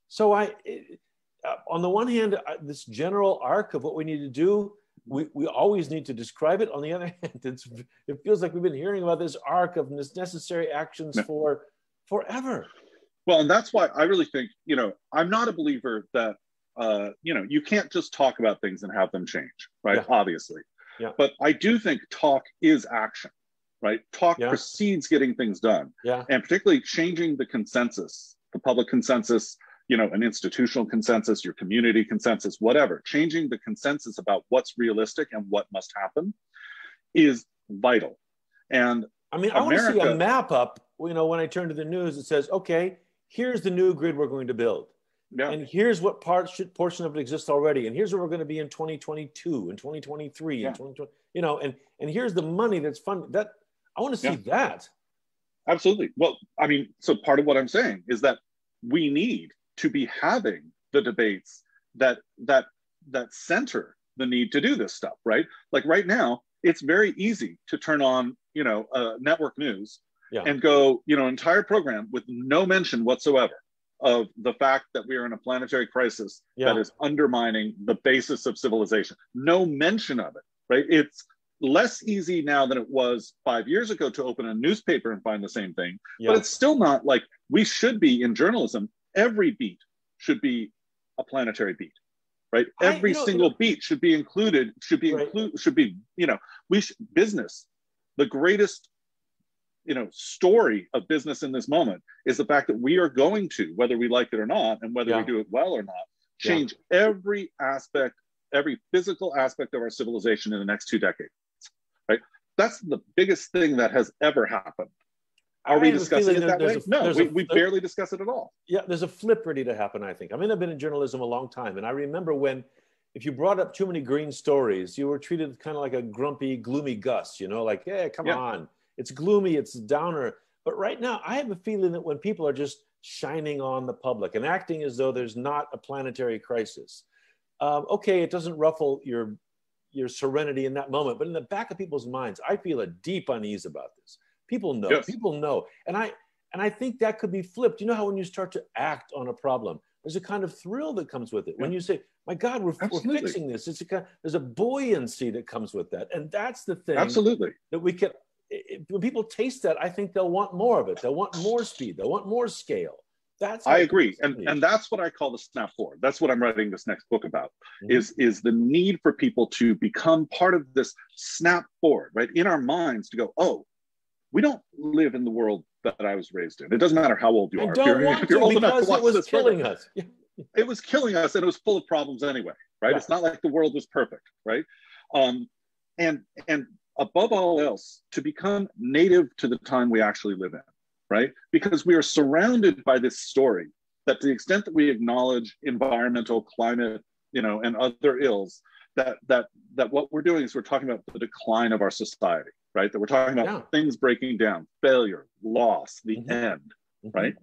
So on the one hand, this general arc of what we need to do, we always need to describe it. On the other hand, it feels like we've been hearing about this arc of necessary actions for forever. Well, and that's why I really think, you know, I'm not a believer that, you know, you can't just talk about things and have them change, right? Obviously. But I do think talk is action, right? Talk precedes getting things done. And particularly changing the consensus, the public consensus, you know, an institutional consensus, your community consensus, whatever. Changing the consensus about what's realistic and what must happen is vital. And I mean, I want to see a map up, you know, when I turn to the news, it says, okay, here's the new grid we're going to build. And here's what portion of it exists already. And here's where we're going to be in 2022 and 2023 and 2020, you know, and here's the money that's funded. That I want to see that. Absolutely. Well, I mean, so part of what I'm saying is that we need to be having the debates that center the need to do this stuff, right? Like right now, it's very easy to turn on, you know, network news and go, you know, entire program with no mention whatsoever of the fact that we are in a planetary crisis that is undermining the basis of civilization. No mention of it, right? It's less easy now than it was 5 years ago to open a newspaper and find the same thing, but it's still not like we should be in journalism. Every beat should be a planetary beat, right? Every single beat should be included, you know, business, the greatest, you know, story of business in this moment is the fact that we are going to, whether we like it or not, and whether we do it well or not, change every aspect, every physical aspect of our civilization in the next 2 decades, right? That's the biggest thing that has ever happened. Are we discussing it that way? No, we barely discuss it at all. Yeah, there's a flip ready to happen, I think. I mean, I've been in journalism a long time, and I remember when, if you brought up too many green stories, you were treated kind of like a grumpy, gloomy Gus, you know, like, hey, come on. It's gloomy, it's downer. But right now, I have a feeling that when people are just shining on the public and acting as though there's not a planetary crisis, okay, it doesn't ruffle your serenity in that moment, but in the back of people's minds, I feel a deep unease about this. People know, and I think that could be flipped. You know how when you start to act on a problem, there's a kind of thrill that comes with it. When you say, my God, we're fixing this, there's a buoyancy that comes with that. And that's the thing that we can, when people taste that, I think they'll want more of it. They'll want more speed. They'll want more scale. I agree. And that's what I call the snap forward. That's what I'm writing this next book about, is the need for people to become part of this snap forward, right? In our minds to go, oh, we don't live in the world that I was raised in. It doesn't matter how old you are. If you're old enough to watch this, it was killing us. It was killing us, and it was full of problems anyway, right? It's not like the world was perfect, right? And above all else, to become native to the time we actually live in, right? Because we are surrounded by this story that to the extent that we acknowledge environmental, climate, you know, and other ills, that what we're doing is we're talking about the decline of our society, right? That we're talking about things breaking down, failure, loss, the end, right?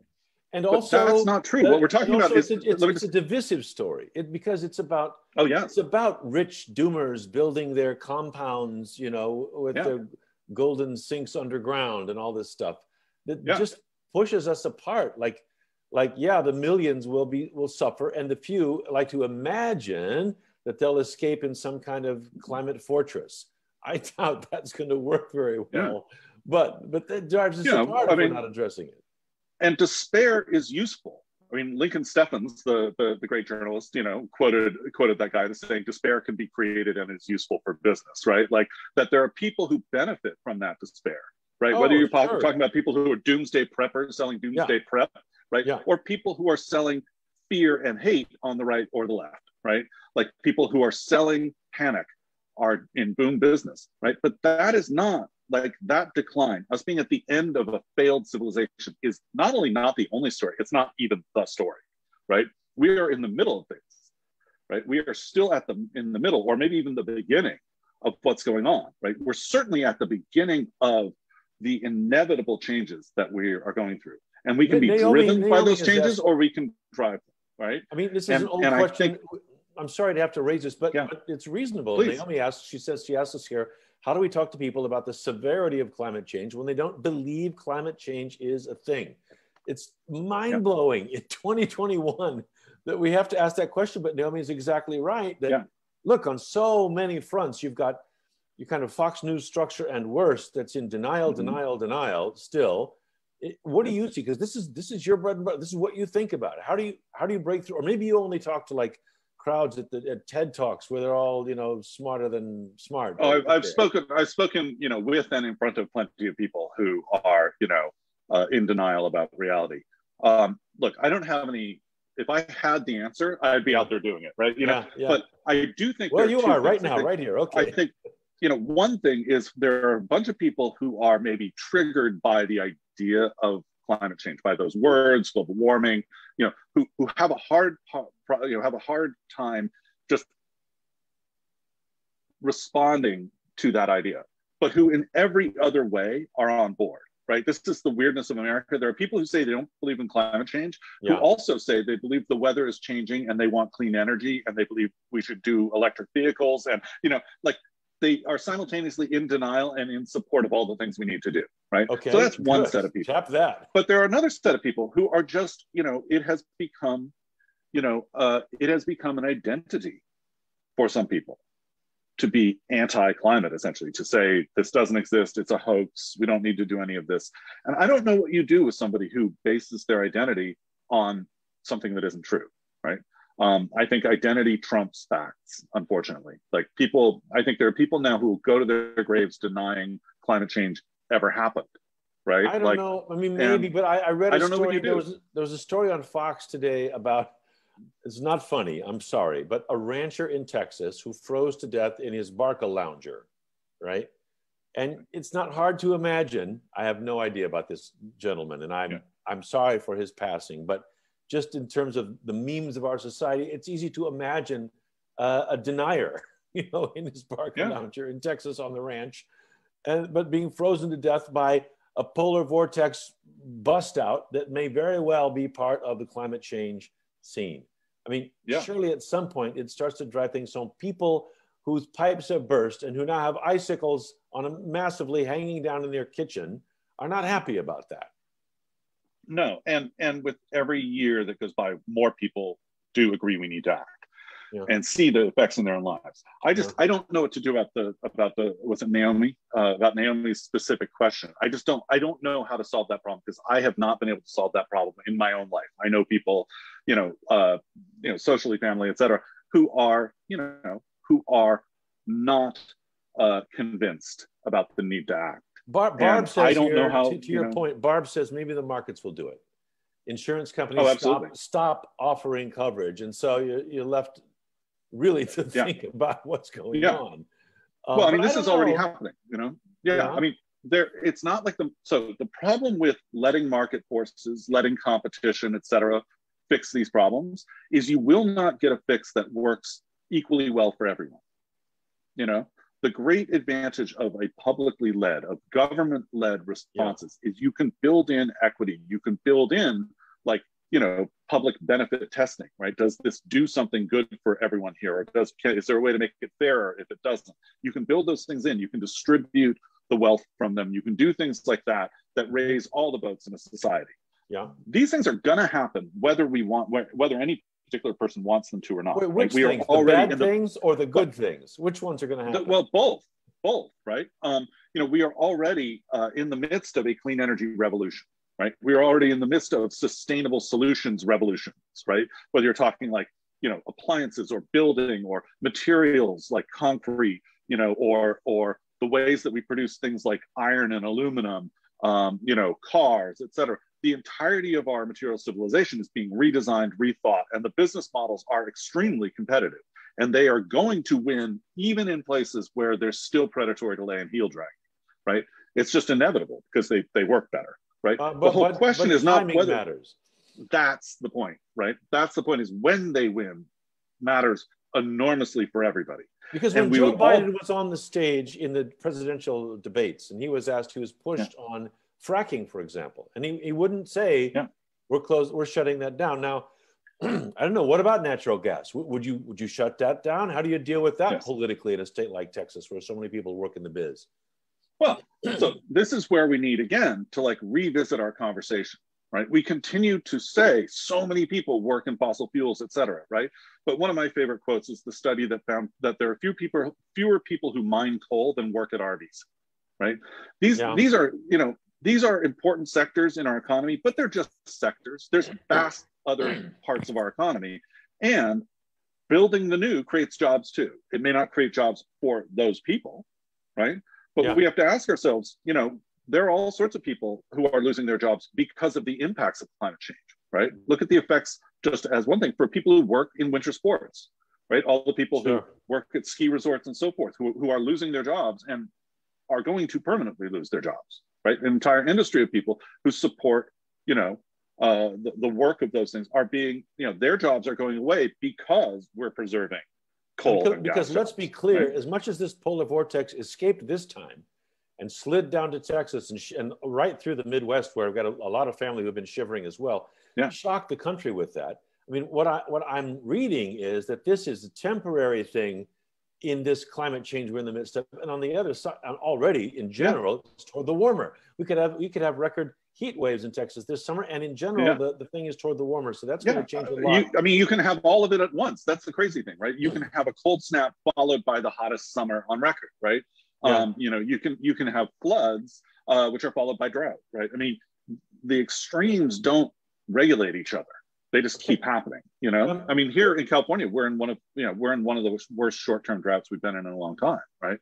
And but also, that's not true. What we're talking about is it's a divisive story. Because it's about it's about rich doomers building their compounds, you know, with their golden sinks underground and all this stuff that just pushes us apart. Like the millions will suffer, and the few like to imagine that they'll escape in some kind of climate fortress. I doubt that's going to work very well. But that drives us apart if we're not addressing it. And despair is useful, I mean, Lincoln Steffens, the great journalist, you know, quoted that guy as saying, despair can be created and is useful for business, right? Like that there are people who benefit from that despair, right? Oh, Whether you're sure. talking about people who are doomsday preppers selling doomsday prep, right? Yeah. Or people who are selling fear and hate on the right or the left, right? Like people who are selling panic are in boom business, right? But that is not, like, that decline, us being at the end of a failed civilization, is not only not the only story, it's not even the story, right? We are in the middle of things, right? We are still in the middle, or maybe even the beginning of what's going on, right? We're certainly at the beginning of the inevitable changes that we are going through. And we can be driven by those changes, or we can drive them, right? I mean, this is an old question. I'm sorry to have to raise this, but it's reasonable. Please. Naomi asks, she asks us here, how do we talk to people about the severity of climate change when they don't believe climate change is a thing? It's mind-blowing in 2021 that we have to ask that question, but Naomi is exactly right that, look, on so many fronts, you've got your kind of Fox News structure and worse that's in denial, denial still. What do you see? Because this is your bread and butter. This is what you think about it. How do you break through? Or maybe you only talk to like crowds at TED Talks where they're all, you know, smarter than smart. Oh, I've spoken, you know, with and in front of plenty of people who are, you know, in denial about reality. Look, I don't have any. If I had the answer, I'd be out there doing it, right? You know, but I do think. Well, you are right now, right here. Okay. I think, you know, one thing is there are a bunch of people who are maybe triggered by the idea of climate change, by those words, global warming, you know, who have a hard time just responding to that idea, but who in every other way are on board, right? This is the weirdness of America. There are people who say they don't believe in climate change, who also say they believe the weather is changing and they want clean energy and they believe we should do electric vehicles, and, you know, like, they are simultaneously in denial and in support of all the things we need to do, right? Okay. So that's one set of people. Tap that. But there are another set of people who are just, you know, it has become an identity for some people to be anti-climate, essentially, to say this doesn't exist, it's a hoax, we don't need to do any of this. And I don't know what you do with somebody who bases their identity on something that isn't true, right? I think identity trumps facts, unfortunately. Like, people, I think there are people now who go to their graves denying climate change ever happened, right? I don't know. I mean, maybe, but I read a story. There was a story on Fox today about, it's not funny, I'm sorry, but a rancher in Texas who froze to death in his Barca lounger, right? And it's not hard to imagine. I have no idea about this gentleman, and I'm sorry for his passing, but just in terms of the memes of our society, it's easy to imagine a denier, you know, in his Barca lounger in Texas on the ranch, but being frozen to death by a polar vortex bust out that may very well be part of the climate change scene. I mean, surely at some point it starts to drive things home. People whose pipes have burst and who now have icicles on them massively hanging down in their kitchen are not happy about that. No, and with every year that goes by, more people do agree we need to act and see the effects in their own lives. I don't know what to do about Naomi, about Naomi's specific question. I don't know how to solve that problem, because I have not been able to solve that problem in my own life. I know people, socially, family, et cetera, who are not convinced about the need to act. Barb says, I don't know how, to your point, Barb says maybe the markets will do it. Insurance companies stop offering coverage. And so you're left really to think about what's going on. Well, I mean, this is already happening, you know? I mean, it's not like the problem with letting market forces, letting competition, et cetera, fix these problems is you will not get a fix that works equally well for everyone, you know? The great advantage of a publicly led, of government-led responses is you can build in equity. You can build in, like, you know, public benefit testing, right? Does this do something good for everyone here? Or is there a way to make it fairer if it doesn't? You can build those things in. You can distribute the wealth from them. You can do things like that raise all the boats in a society. Yeah. These things are going to happen whether any particular person wants them to or not. Wait, which things? The bad things or the good things? Which ones are going to happen? Well, both, right? We are already in the midst of a clean energy revolution, right? We're already in the midst of sustainable solutions revolutions, right? Whether you're talking like, you know, appliances or building or materials like concrete, you know, or the ways that we produce things like iron and aluminum, you know, cars, et cetera. The entirety of our material civilization is being redesigned, rethought, and the business models are extremely competitive. And they are going to win even in places where there's still predatory delay and heel dragging, right? It's just inevitable because they work better, right? The whole question is not whether matters. That's the point, right? That's the point, is when they win matters enormously for everybody. Because when Joe Biden was on the stage in the presidential debates and he was asked, he was pushed on fracking, for example, and he wouldn't say, we're shutting that down. Now, I don't know, what about natural gas? Would you shut that down? How do you deal with that politically in a state like Texas where so many people work in the biz? Well, so this is where we need, again, to like revisit our conversation, right? We continue to say so many people work in fossil fuels, et cetera, right? But one of my favorite quotes is the study that found that there are fewer people who mine coal than work at Arby's, right? These are, you know, these are important sectors in our economy, but they're just sectors. There's vast other parts of our economy, and building the new creates jobs too. It may not create jobs for those people, right? But we have to ask ourselves, you know, there are all sorts of people who are losing their jobs because of the impacts of climate change, right? Look at the effects, just as one thing, for people who work in winter sports, right? All the people who work at ski resorts and so forth, who are losing their jobs and are going to permanently lose their jobs, right? An entire industry of people who support, you know, the work of those things are being, you know, their jobs are going away because we're preserving coal and gas. Because let's be clear, as much as this polar vortex escaped this time and slid down to Texas and right through the Midwest, where we've got a lot of family who've been shivering as well, shocked the country with that. I mean, what I'm reading is that this is a temporary thing in this climate change we're in the midst of, and on the other side, already in general, it's toward the warmer. We could have record heat waves in Texas this summer, and in general, the thing is toward the warmer. So that's going to change a lot. I mean, you can have all of it at once. That's the crazy thing, right? You can have a cold snap followed by the hottest summer on record, right? You know, you can have floods, which are followed by drought, right? I mean, the extremes don't regulate each other. They just keep happening, you know? I mean, here in California, we're in one of the worst short-term droughts we've been in a long time, right?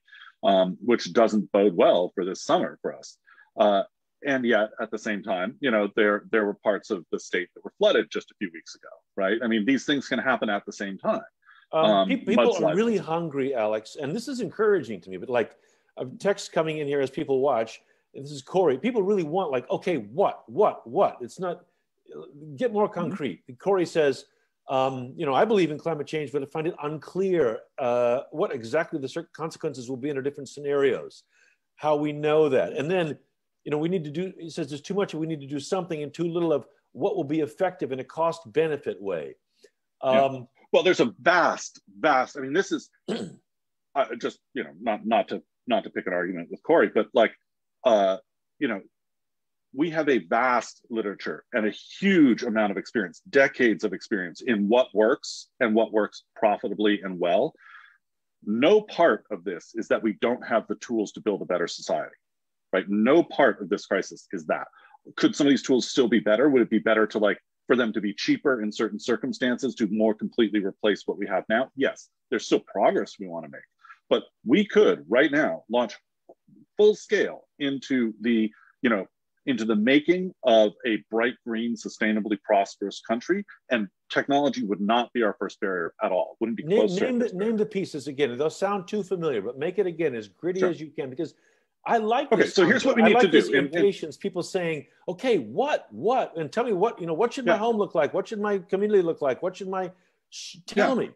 Which doesn't bode well for this summer for us. And yet, at the same time, you know, there were parts of the state that were flooded just a few weeks ago, right? I mean, these things can happen at the same time. People are really hungry, Alex, and this is encouraging to me. But like a text coming in here as people watch, and this is Corey. People really want, like, okay, what? It's not, get more concrete. Corey says, you know, I believe in climate change, but I find it unclear what exactly the consequences will be under different scenarios, how we know that. And then, you know, we need to do, he says there's too much, we need to do something, and too little of what will be effective in a cost benefit way. Well, there's a vast, I mean, this is just, you know, not to pick an argument with Corey, but like, you know, we have a vast literature and a huge amount of experience, decades of experience in what works and what works profitably and well. No part of this is that we don't have the tools to build a better society, right? No part of this crisis is that. Could some of these tools still be better? Would it be better to, like, for them to be cheaper in certain circumstances to more completely replace what we have now? Yes, there's still progress we want to make, but we could right now launch full scale into the, you know, into the making of a bright, green, sustainably prosperous country, and technology would not be our first barrier at all. Wouldn't be close to it. Name the pieces again. They'll sound too familiar, but make it again as gritty as you can, because I like this. Okay, so here's what we need to do. Impatience, people saying, okay, what? And tell me what, you know, what should my home look like? What should my community look like? What should tell me?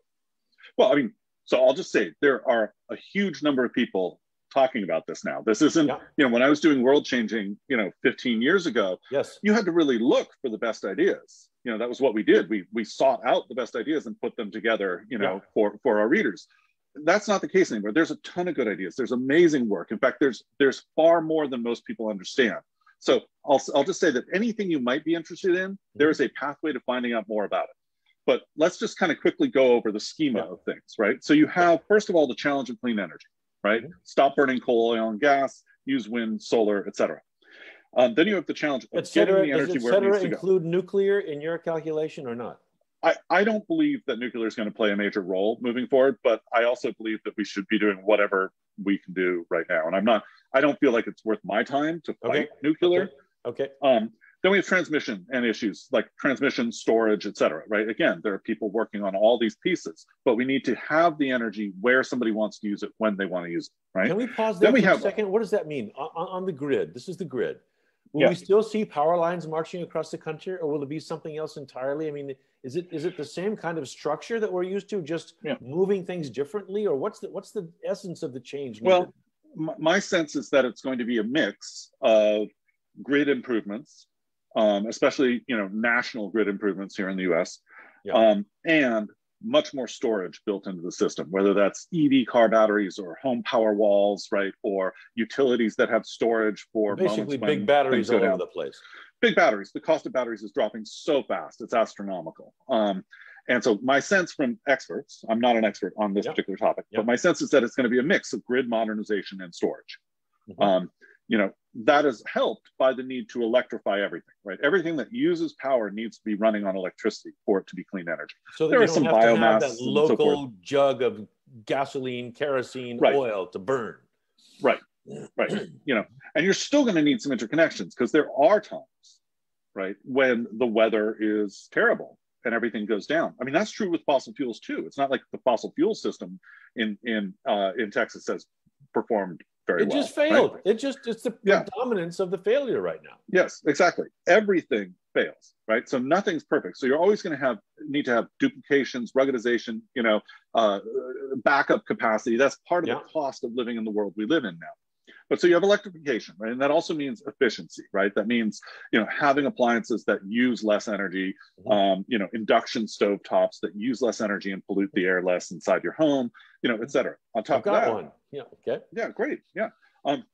Well, I mean, so I'll just say there are a huge number of people talking about this now. This isn't, you know, when I was doing World Changing, you know, 15 years ago, you had to really look for the best ideas. You know, that was what we did. We sought out the best ideas and put them together, you know, for our readers. That's not the case anymore. There's a ton of good ideas. There's amazing work. In fact, there's far more than most people understand. So I'll just say that anything you might be interested in, there is a pathway to finding out more about it. But let's just kind of quickly go over the schema of things, right? So you have, first of all, the challenge of clean energy, right? Stop burning coal, oil, and gas, use wind, solar, et cetera. Then you have the challenge of Et getting cetera, the does energy et where it needs cetera to go. include nuclear in your calculation or not? I don't believe that nuclear is going to play a major role moving forward, but I also believe that we should be doing whatever we can do right now. And I don't feel like it's worth my time to fight nuclear. Okay. Then we have transmission and issues like transmission, storage, et cetera, right? Again, there are people working on all these pieces, but we need to have the energy where somebody wants to use it when they want to use it, right? Can we pause there for a second? What does that mean on the grid? This is the grid. Will we still see power lines marching across the country, or will it be something else entirely? I mean, is it the same kind of structure that we're used to, just moving things differently, or what's the essence of the change needed? Well, my sense is that it's going to be a mix of grid improvements, especially national grid improvements here in the U.S., and much more storage built into the system, whether that's EV car batteries or home power walls, right, or utilities that have storage for basically big batteries all over the place. Big batteries. The cost of batteries is dropping so fast; it's astronomical. And so my sense from experts, I'm not an expert on this particular topic, but my sense is that it's going to be a mix of grid modernization and storage. That is helped by the need to electrify everything, right? Everything that uses power needs to be running on electricity for it to be clean energy. So there are some biomass, that local jug of gasoline, kerosene, oil to burn. Right. And you're still going to need some interconnections because there are times, right, when the weather is terrible and everything goes down. I mean, that's true with fossil fuels too. It's not like the fossil fuel system in Texas has performed very well. It just failed. Right? It's the predominance of the failure right now. Yes, exactly. Everything fails, right? So nothing's perfect. So you're always going to need to have duplications, ruggedization, backup capacity. That's part of the cost of living in the world we live in now. But so you have electrification, right? And that also means efficiency, right? That means, having appliances that use less energy, induction stovetops that use less energy and pollute the air less inside your home, et cetera. On top of that, one. Yeah. Okay. Yeah, great. Yeah. On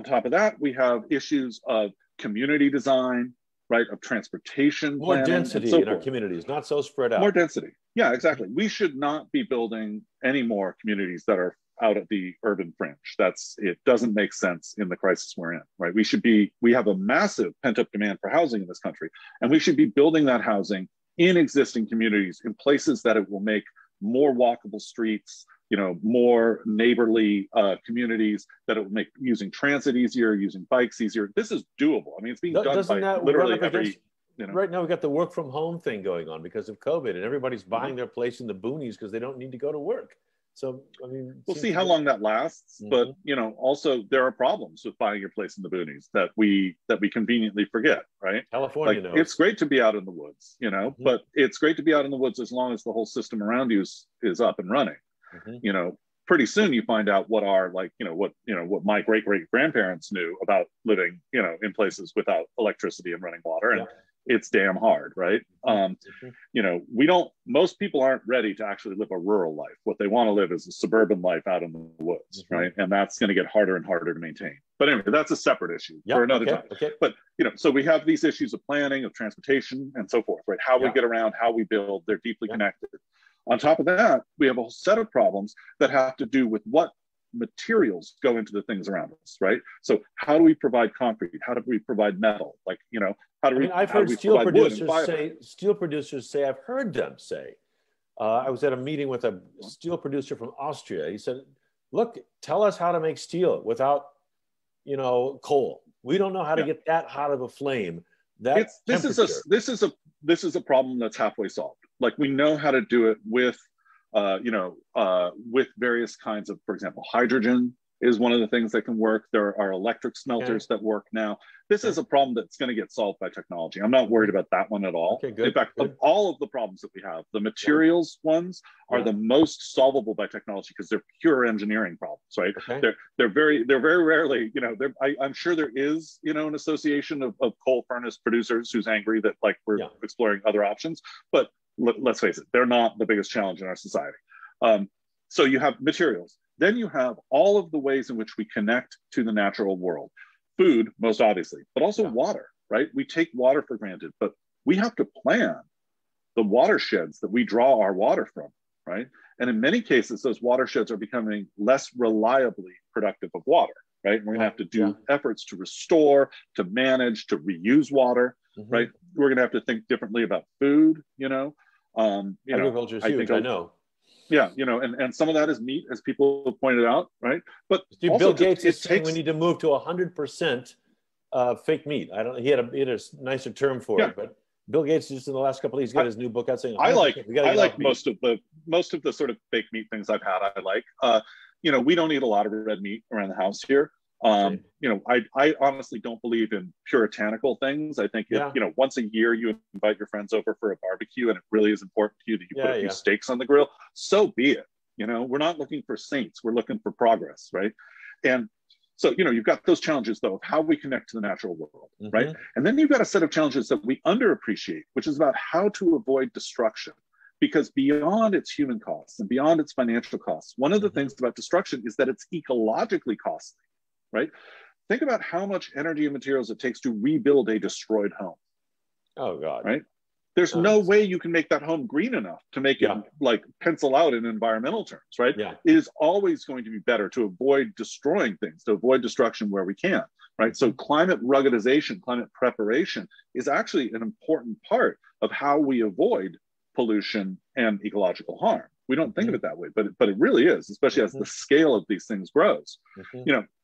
top of that, we have issues of community design, right? Of transportation, more density in our communities, not so spread out. More density. Yeah, exactly. We should not be building any more communities that are out at the urban fringe. It doesn't make sense in the crisis we're in, right? We have a massive pent up demand for housing in this country, and we should be building that housing in existing communities in places that it will make more walkable streets, more neighborly communities, that it will make using transit easier, using bikes easier. This is doable. I mean, it's being done by literally every, Right now, we've got the work from home thing going on because of COVID, and everybody's buying their place in the boonies because they don't need to go to work. So, I mean, we'll see how long that lasts, but also there are problems with buying your place in the boonies that we conveniently forget, right? California knows. It's great to be out in the woods, but it's great to be out in the woods as long as the whole system around you is up and running. Pretty soon you find out what my great grandparents knew about living, in places without electricity and running water, and it's damn hard, right? Most people aren't ready to actually live a rural life. What they want to live is a suburban life out in the woods, right? And that's going to get harder and harder to maintain. But anyway, that's a separate issue for another time. But, so we have these issues of planning, of transportation, and so forth, right? How we get around, how we build, they're deeply connected. On top of that, we have a whole set of problems that have to do with what materials go into the things around us, right? So how do we provide concrete? How do we provide metal? I've heard steel producers say, I've heard them say, I was at a meeting with a steel producer from Austria. He said, look, tell us how to make steel without, coal. We don't know how to get that hot of a flame. This is a problem that's halfway solved. Like, we know how to do it with various kinds of, for example, hydrogen is one of the things that can work. There are electric smelters that work now. This is a problem that's going to get solved by technology. I'm not worried about that one at all. In fact, of all of the problems that we have, the materials ones are the most solvable by technology because they're pure engineering problems, right? They're very rarely, I'm sure there is, an association of coal furnace producers who's angry that we're exploring other options, but let's face it, they're not the biggest challenge in our society. So you have materials. Then you have all of the ways in which we connect to the natural world. Food, most obviously, but also water, right? We take water for granted, but we have to plan the watersheds that we draw our water from, right? And in many cases, those watersheds are becoming less reliably productive of water, right? We're going to have to do efforts to restore, to manage, to reuse water, right? We're going to have to think differently about food, Agriculture is huge, I know. Yeah, and some of that is meat, as people have pointed out, right? But Steve, Bill Gates is saying we need to move to 100% fake meat. He had a nicer term for it, but Bill Gates just in the last couple of years got his new book out saying I like most of the sort of fake meat things I've had. I like. We don't eat a lot of red meat around the house here. I honestly don't believe in puritanical things. I think if once a year you invite your friends over for a barbecue and it really is important to you that you put a few steaks on the grill, so be it. We're not looking for saints, we're looking for progress, right? And so you've got those challenges though of how we connect to the natural world, right? And then you've got a set of challenges that we underappreciate, which is about how to avoid destruction. Because beyond its human costs and beyond its financial costs, one of the things about destruction is that it's ecologically costly. Right? Think about how much energy and materials it takes to rebuild a destroyed home. Oh God. Right? There's no way you can make that home green enough to make it like pencil out in environmental terms, right? Yeah. It is always going to be better to avoid destroying things, to avoid destruction where we can, right? So climate ruggedization, climate preparation is actually an important part of how we avoid pollution and ecological harm. We don't think of it that way, but it really is, especially as the scale of these things grows.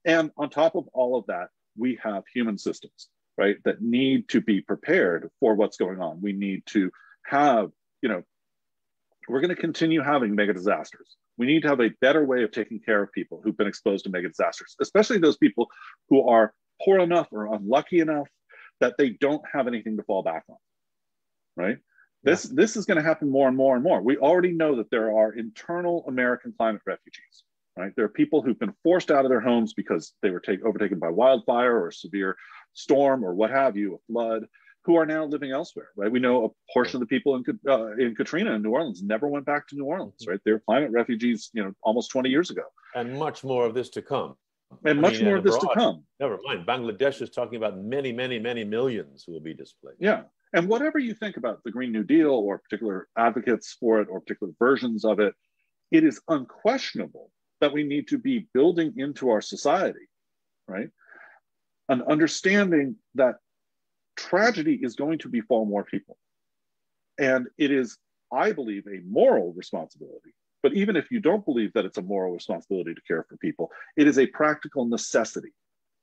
And on top of all of that, we have human systems, right, that need to be prepared for what's going on. We need to have, we're going to continue having mega disasters. We need to have a better way of taking care of people who've been exposed to mega disasters, especially those people who are poor enough or unlucky enough that they don't have anything to fall back on, right? This is going to happen more and more and more. We already know that there are internal American climate refugees, right? There are people who've been forced out of their homes because they were overtaken by wildfire or a severe storm or what have you, a flood, who are now living elsewhere, right? We know a portion of the people in Katrina in New Orleans never went back to New Orleans, right? They were climate refugees, almost 20 years ago. And much more of this to come. And much more of this to come. Never mind. Bangladesh is talking about many, many, many millions who will be displaced. Yeah. And whatever you think about the Green New Deal or particular advocates for it or particular versions of it, it is unquestionable that we need to be building into our society, right, an understanding that tragedy is going to befall more people. And it is, I believe, a moral responsibility. But even if you don't believe that it's a moral responsibility to care for people, it is a practical necessity,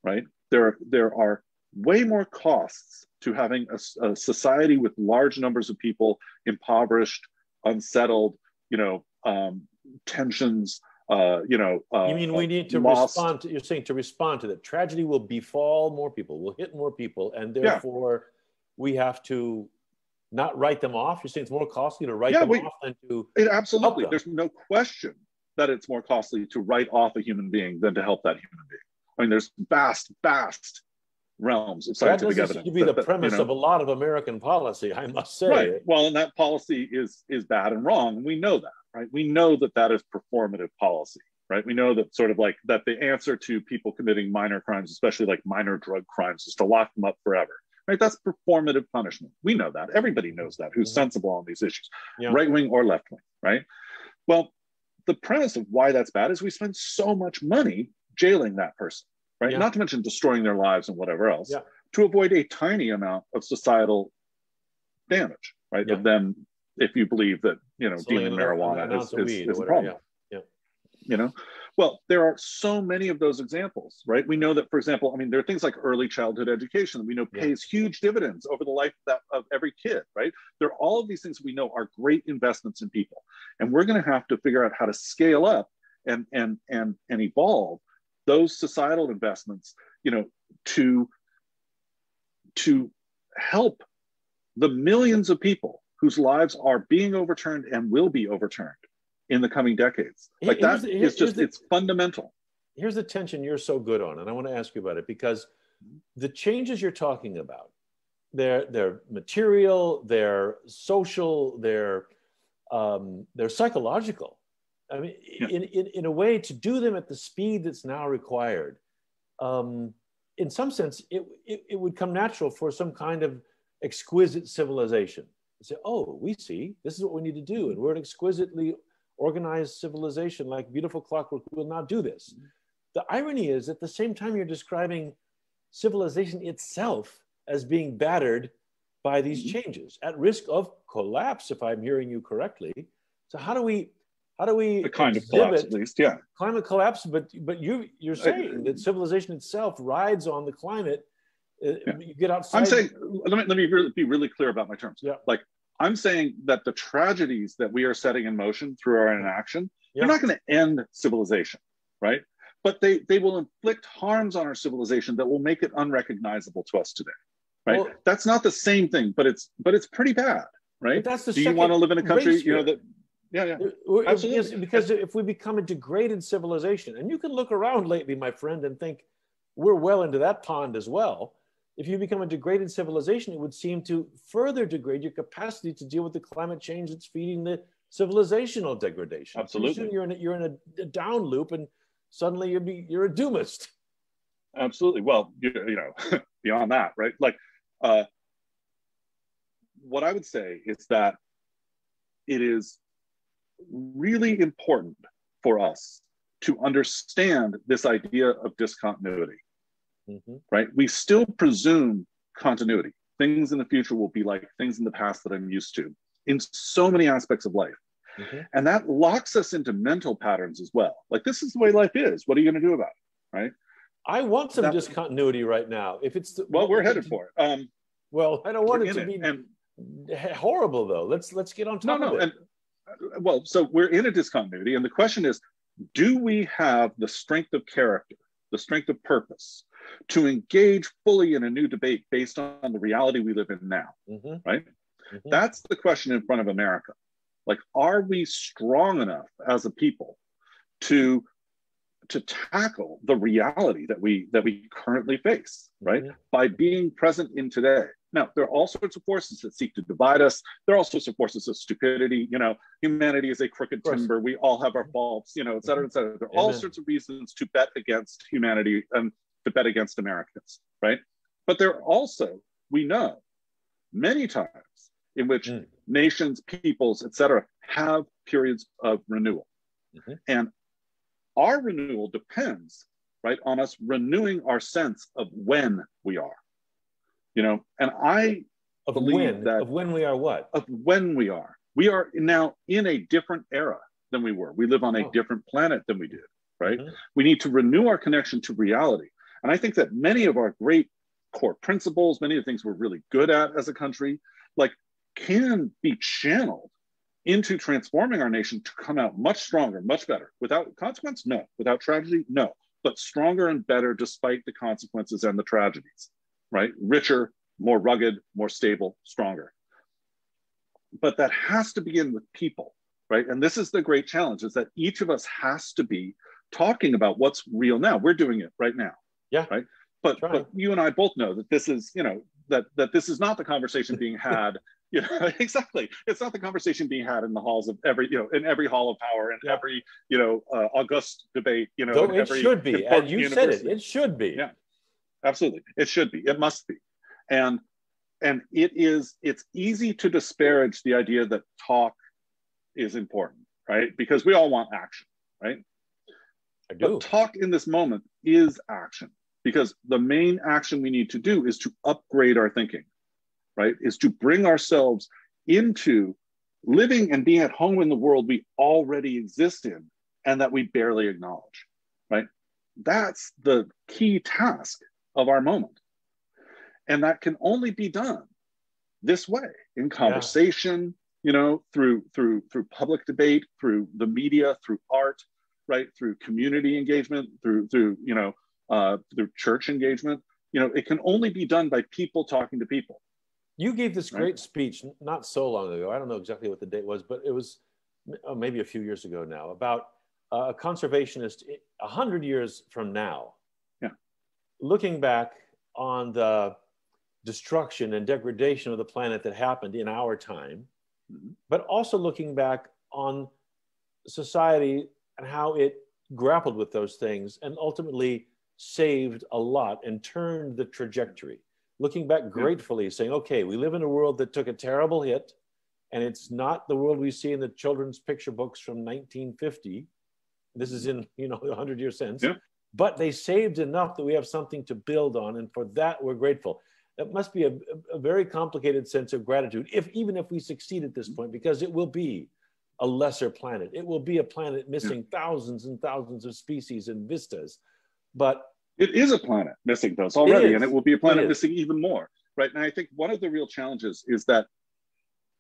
right? There are way more costs to having a society with large numbers of people impoverished, unsettled, tensions, you mean we need to respond to, you're saying to respond to that. Tragedy will befall more people, will hit more people, and therefore we have to not write them off. You're saying it's more costly to write them off than to absolutely. There's no question that it's more costly to write off a human being than to help that human being. I mean, there's vast realms of scientific evidence. That doesn't seem to be the premise of a lot of American policy, I must say. Right. Well, and that policy is bad and wrong, and we know that, right? We know that is performative policy, right? We know that sort of like that the answer to people committing minor crimes, especially like minor drug crimes, is to lock them up forever, right? That's performative punishment. We know that. Everybody knows that, who's sensible on these issues, right wing or left wing, right? Well, the premise of why that's bad is we spend so much money jailing that person. Right? Not to mention destroying their lives and whatever else, to avoid a tiny amount of societal damage, right? Of them, if you believe that, dealing marijuana is a problem. Well, there are so many of those examples, right? We know that, for example, I mean, there are things like early childhood education that we know pays huge dividends over the life of every kid, right? There are all of these things we know are great investments in people. And we're going to have to figure out how to scale up and evolve those societal investments, to help the millions of people whose lives are being overturned and will be overturned in the coming decades. Like it's fundamental. Here's the tension you're so good on, and I want to ask you about it, because the changes you're talking about, they're material, they're social, they're psychological. I mean, in a way, to do them at the speed that's now required, in some sense, it would come natural for some kind of exquisite civilization. You say, oh, we see, this is what we need to do. And we're an exquisitely organized civilization, like beautiful clockwork, we will now do this. the irony is, at the same time, you're describing civilization itself as being battered by these changes, at risk of collapse, if I'm hearing you correctly. So how do we the kind of collapse, at least, yeah, climate collapse? But you're saying that civilization itself rides on the climate. You get outside. I'm saying, let me be really clear about my terms. Yeah. Like, I'm saying that the tragedies that we are setting in motion through our inaction, they're not going to end civilization, right? But they will inflict harms on our civilization that will make it unrecognizable to us today, right? Well, that's not the same thing, but it's pretty bad, right? That's the Do you want to live in a country, you know, that, yeah, absolutely. Because if we become a degraded civilization, and you can look around lately, my friend, and think we're well into that pond as well. If you become a degraded civilization, it would seem to further degrade your capacity to deal with the climate change that's feeding the civilizational degradation. Absolutely. You're in a down loop, and suddenly you're a doomist. Absolutely. Well, you know, beyond that, right? Like, what I would say is that it is really important for us to understand this idea of discontinuity. Right? We still presume continuity. Things in the future will be like things in the past that I'm used to in so many aspects of life. And that locks us into mental patterns as well. Like, this is the way life is. What are you going to do about it? Right? I want some discontinuity right now. If it's well, we're headed for it. Well, I don't want it to be horrible, though. Let's get on top of it. And well, so we're in a discontinuity, and the question is, do we have the strength of character, the strength of purpose, to engage fully in a new debate based on the reality we live in now, right? That's the question in front of America. Like, are we strong enough as a people to tackle the reality that we currently face, right? By being present in today. Now, there are all sorts of forces that seek to divide us. There are all sorts of forces of stupidity. You know, humanity is a crooked timber. We all have our faults, you know, et cetera, et cetera. There are all sorts of reasons to bet against humanity and to bet against Americans, right? But there are also, we know, many times in which nations, peoples, et cetera, have periods of renewal. And our renewal depends, right, on us renewing our sense of when we are. You know, and I believe that of when we are what? Of when we are. We are now in a different era than we were. We live on a different planet than we did, right? We need to renew our connection to reality. And I think that many of our great core principles, many of the things we're really good at as a country, like, can be channeled into transforming our nation to come out much stronger, much better. Without consequence? No. Without tragedy? No. But stronger and better despite the consequences and the tragedies, right? Richer, more rugged, more stable, stronger. But that has to begin with people, right? And this is the great challenge, is that each of us has to be talking about what's real now. We're doing it right now. Yeah. Right. But you and I both know that this is, you know, that this is not the conversation being had. You know, exactly. It's not the conversation being had in the halls of every, you know, in every hall of power, in every, you know, august debate, you know. Though it should be, and you said it, it should be. Yeah, absolutely. It should be. It must be. And it's easy to disparage the idea that talk is important, right? Because we all want action, right? I do. But talk in this moment is action, because the main action we need to do is to upgrade our thinking, right? Is to bring ourselves into living and being at home in the world we already exist in and that we barely acknowledge, right? That's the key task of our moment. And that can only be done this way, in conversation, you know, through public debate, through the media, through art, right? Through community engagement, through you know, through church engagement. You know, it can only be done by people talking to people. You gave this great speech not so long ago. I don't know exactly what the date was, but it was maybe a few years ago now, about a conservationist 100 years from now, looking back on the destruction and degradation of the planet that happened in our time, but also looking back on society and how it grappled with those things and ultimately saved a lot and turned the trajectory. Looking back gratefully, saying, okay, we live in a world that took a terrible hit, and it's not the world we see in the children's picture books from 1950. This is in, you know, 100 years since. but they saved enough that we have something to build on. And for that, we're grateful. It must be a very complicated sense of gratitude, even if we succeed at this point, because it will be a lesser planet. It will be a planet missing thousands and thousands of species and vistas. But it is a planet missing those already, and it will be a planet missing even more, right? And I think one of the real challenges is that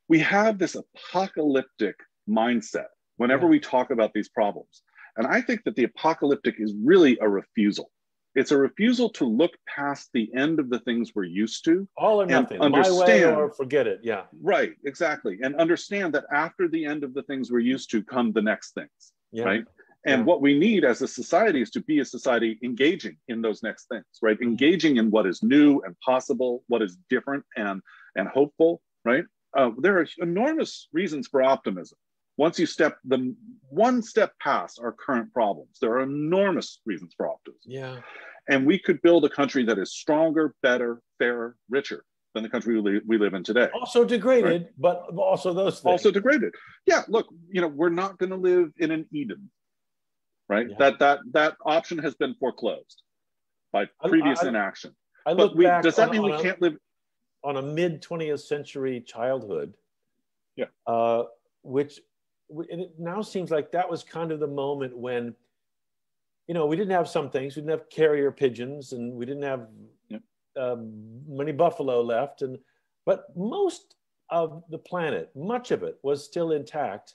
we have this apocalyptic mindset whenever we talk about these problems. And I think that the apocalyptic is really a refusal. It's a refusal to look past the end of the things we're used to. All or nothing, my way or forget it, yeah. Right, exactly. And understand that after the end of the things we're used to come the next things, right? And what we need as a society is to be a society engaging in those next things, right? Engaging in what is new and possible, what is different and hopeful, right? There are enormous reasons for optimism. Once you step one step past our current problems, there are enormous reasons for optimism. Yeah. And we could build a country that is stronger, better, fairer, richer than the country we live in today. Also degraded, right? But also those things. Also degraded. Yeah, look, we're not going to live in an Eden, right? Yeah. That option has been foreclosed by previous inaction. Does that mean we can't live on a mid-20th century childhood? Yeah. And it now seems like that was kind of the moment when, we didn't have some things. We didn't have carrier pigeons, and we didn't have many buffalo left. But most of the planet, much of it, was still intact.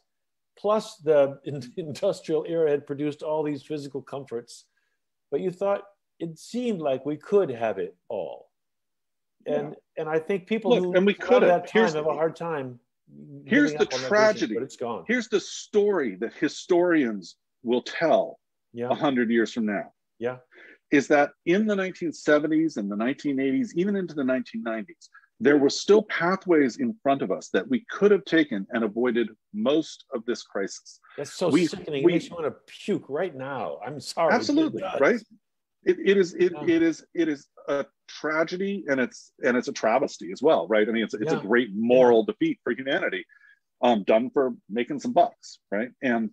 Plus, the industrial era had produced all these physical comforts. But you thought it seemed like we could have it all. And I think people who at that time have a hard time. Here's the tragedy. But it's gone. Here's the story that historians will tell 100 years from now. Yeah. Is that in the 1970s and the 1980s, even into the 1990s, there were still pathways in front of us that we could have taken and avoided most of this crisis. That's so sickening. It makes you want to puke right now. I'm sorry. Absolutely, right? It is a tragedy, and it's a travesty as well, right? I mean, it's a great moral defeat for humanity, done for making some bucks, right? And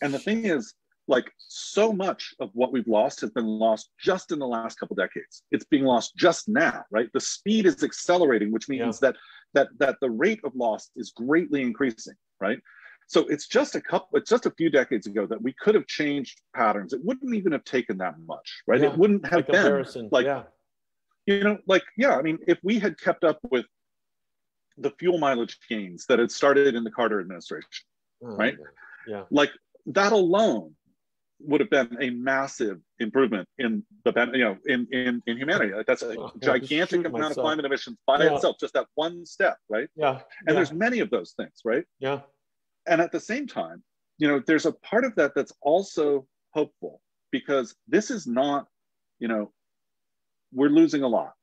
the thing is, like, so much of what we've lost has been lost just in the last couple decades. It's being lost just now, right? The speed is accelerating, which means that the rate of loss is greatly increasing, right? So it's just a few decades ago that we could have changed patterns. It wouldn't even have taken that much, right? It wouldn't have been like, I mean, if we had kept up with the fuel mileage gains that had started in the Carter administration, right? Yeah. Like, that alone would have been a massive improvement in in humanity. Like, that's a gigantic amount of climate emissions by itself, just that one step, right? Yeah. And there's many of those things, right? Yeah. And at the same time, there's a part of that that's also hopeful, because this is not, we're losing a lot.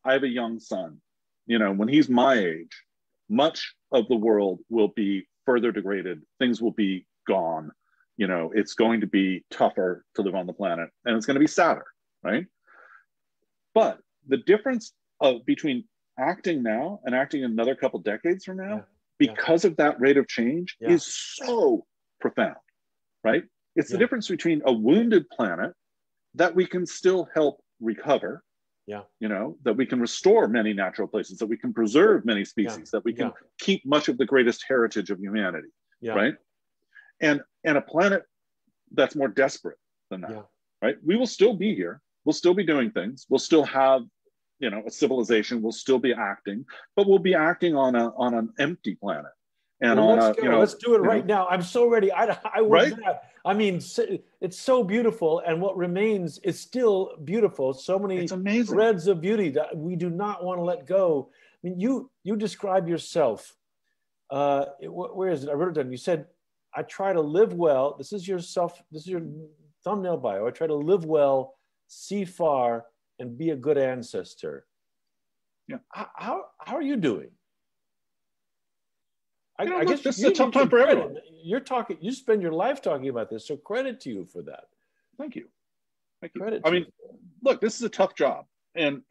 I have a young son. When he's my age, much of the world will be further degraded. Things will be gone. It's going to be tougher to live on the planet, and it's going to be sadder, right? But the difference between acting now and acting another couple decades from now, because of that rate of change, is so profound, right? It's the difference between a wounded planet that we can still help recover, that we can restore many natural places, that we can preserve many species, that we can keep much of the greatest heritage of humanity, right? And a planet that's more desperate than that, right? We will still be here. We'll still be doing things. We'll still have, a civilization. We'll still be acting, but we'll be acting on an empty planet. And let's do it right now. I'm so ready. I want that. I mean, it's so beautiful, and what remains is still beautiful. So many threads of beauty that we do not want to let go. I mean, you describe yourself. Where is it? I wrote it down. You said, I try to live well. This is your thumbnail bio. I try to live well, see far, and be a good ancestor. Yeah. How are you doing? I guess this is a tough time for everyone. You spend your life talking about this, so credit to you for that. Thank you. Credit. I mean, look, this is a tough job, and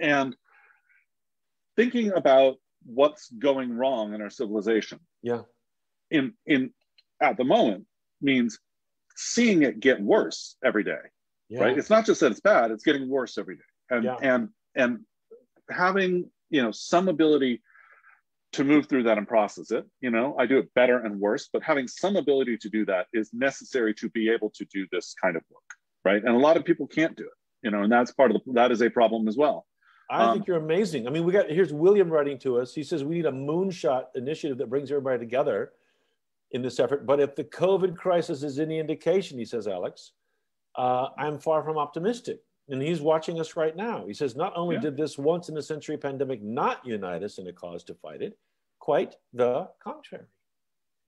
thinking about what's going wrong in our civilization. Yeah. In at the moment means seeing it get worse every day. right? It's not just that it's bad, it's getting worse every day. And having, you know, some ability to move through that and process it, you know, I do it better and worse, but having some ability to do that is necessary to be able to do this kind of work, right? And a lot of people can't do it, you know, and that's part of that is a problem as well. I think you're amazing. I mean, here's William writing to us. He says, we need a moonshot initiative that brings everybody together in this effort. But if the COVID crisis is any indication, he says, Alex, I'm far from optimistic. And he's watching us right now. He says, not only did this once in a century pandemic not unite us in a cause to fight it, quite the contrary.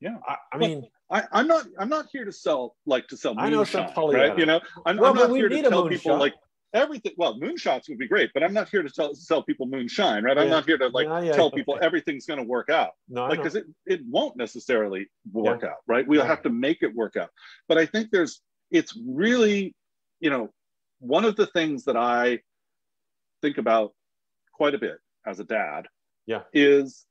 Yeah. I mean, I'm not here to sell moonshine, I know some right? You know, I'm not here to tell people like everything. Well, moonshots would be great, but I'm not here to sell people moonshine, right? I'm not here to tell people everything's going to work out, because it won't necessarily work out, right? We'll have to make it work out. But I think it's really, you know, one of the things that I think about quite a bit as a dad is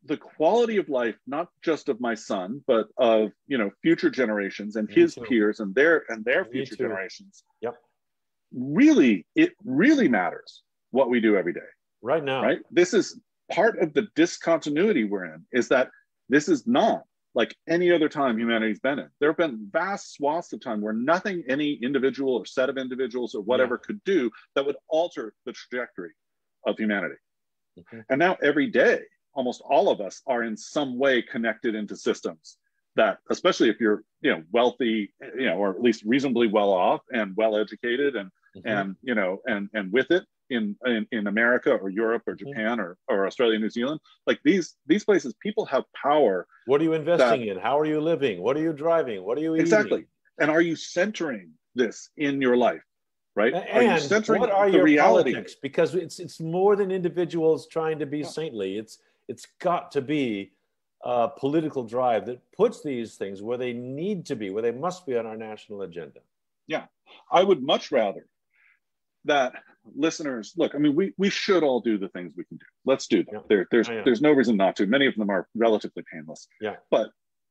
the quality of life, not just of my son, but of, you know, future generations and his peers and their future generations. Really, it really matters what we do every day. Right now. Right? This is part of the discontinuity we're in, is that this is not like any other time humanity's been in. There have been vast swaths of time where nothing any individual or set of individuals or whatever could do that would alter the trajectory of humanity. And now every day, almost all of us are in some way connected into systems that, especially if you're, you know, wealthy, you know, or at least reasonably well off and well educated and you know, and with it in America or Europe or Japan or Australia, New Zealand, like these places, people have power. What are you investing in? How are you living? What are you driving? What are you eating? Exactly. And are you centering this in your life? Right? And are you centering what are the your reality? Politics? Because it's more than individuals trying to be saintly. It's got to be a political drive that puts these things where they need to be, where they must be on our national agenda. Yeah, I would much rather that listeners look. I mean, we should all do the things we can do. Let's do them. There's no reason not to. Many of them are relatively painless. But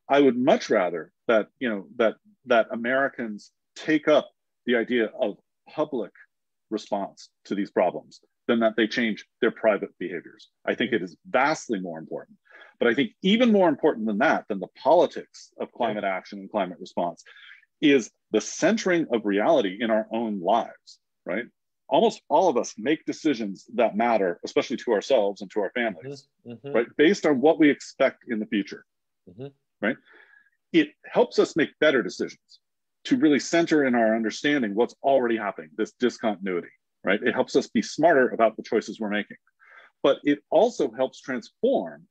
I would much rather that, you know, that Americans take up the idea of public response to these problems than that they change their private behaviors. I think it is vastly more important. But I think even more important than that, than the politics of climate action and climate response, is the centering of reality in our own lives, right? Almost all of us make decisions that matter, especially to ourselves and to our families, right? Based on what we expect in the future, right? It helps us make better decisions to really center in our understanding what's already happening, this discontinuity, right? It helps us be smarter about the choices we're making. But it also helps transform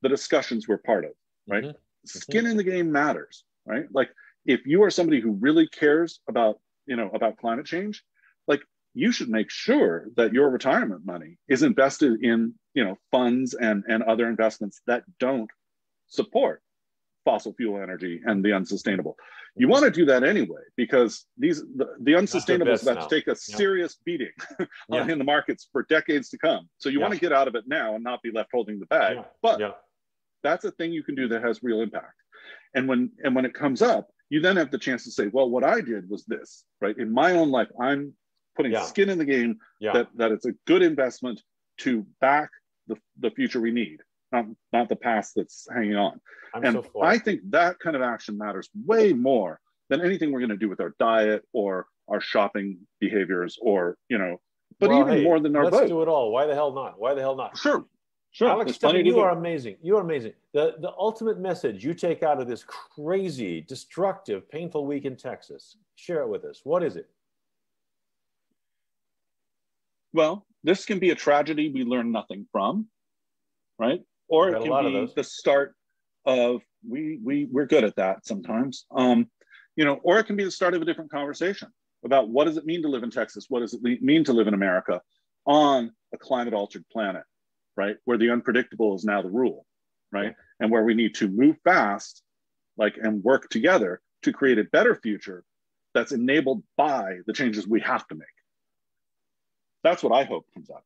the discussions we're part of, right? Skin in the game matters, right? Like if you are somebody who really cares about, you know, about climate change, like you should make sure that your retirement money is invested in, you know, funds and other investments that don't support fossil fuel energy and the unsustainable. You want to do that anyway, because the unsustainable is about to take a serious beating in the markets for decades to come. So you want to get out of it now and not be left holding the bag. But that's a thing you can do that has real impact. And when it comes up, you then have the chance to say, well, what I did was this, right? In my own life, I'm putting skin in the game that it's a good investment to back the future we need, not the past that's hanging on. I think that kind of action matters way more than anything we're going to do with our diet or our shopping behaviors, or, you know, but even more than our vote. Let's do it all. Why the hell not? Why the hell not? Sure. Alex Steffen, you are amazing. You are amazing. The ultimate message you take out of this crazy, destructive, painful week in Texas, share it with us. What is it? Well, this can be a tragedy we learn nothing from, right? Or it can be the start of, we're good at that sometimes, you know, or it can be the start of a different conversation about what does it mean to live in Texas? What does it mean to live in America on a climate altered planet, right? Where the unpredictable is now the rule, right? And where we need to move fast, and work together to create a better future that's enabled by the changes we have to make. That's what I hope comes out.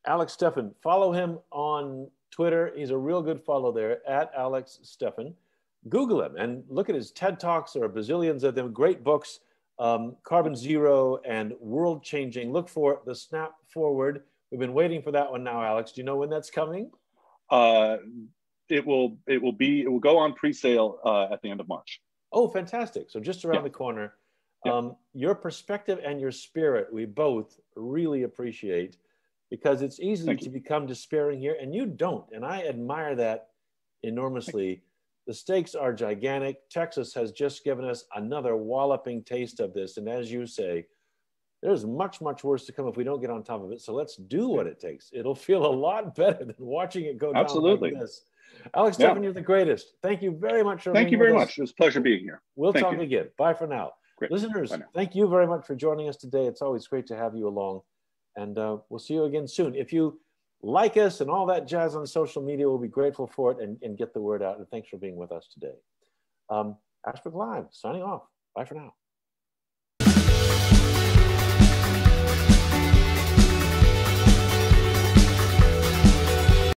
Alex Steffen, follow him on Twitter. He's a real good follow there, at Alex Steffen. Google him and look at his TED Talks. There are bazillions of them, great books. Carbon Zero and World Changing. Look for the Snap Forward. We've been waiting for that one now, Alex. Do you know when that's coming? It will go on pre-sale at the end of March. Oh, fantastic. So just around the corner. Your perspective and your spirit, we both really appreciate, because it's easy to become despairing here, and you don't. And I admire that enormously. The stakes are gigantic. Texas has just given us another walloping taste of this. And as you say, there's much, much worse to come if we don't get on top of it. So let's do what it takes. It'll feel a lot better than watching it go down like this. Alex Steffen, you're the greatest. Thank you very much for being with us. Thank you very much. It was a pleasure being here. We'll talk again. Bye for now. Great. Listeners, thank you very much for joining us today. It's always great to have you along. And we'll see you again soon. If you like us and all that jazz on social media, we'll be grateful for it and get the word out. And thanks for being with us today. Ashbrook Live, signing off. Bye for now.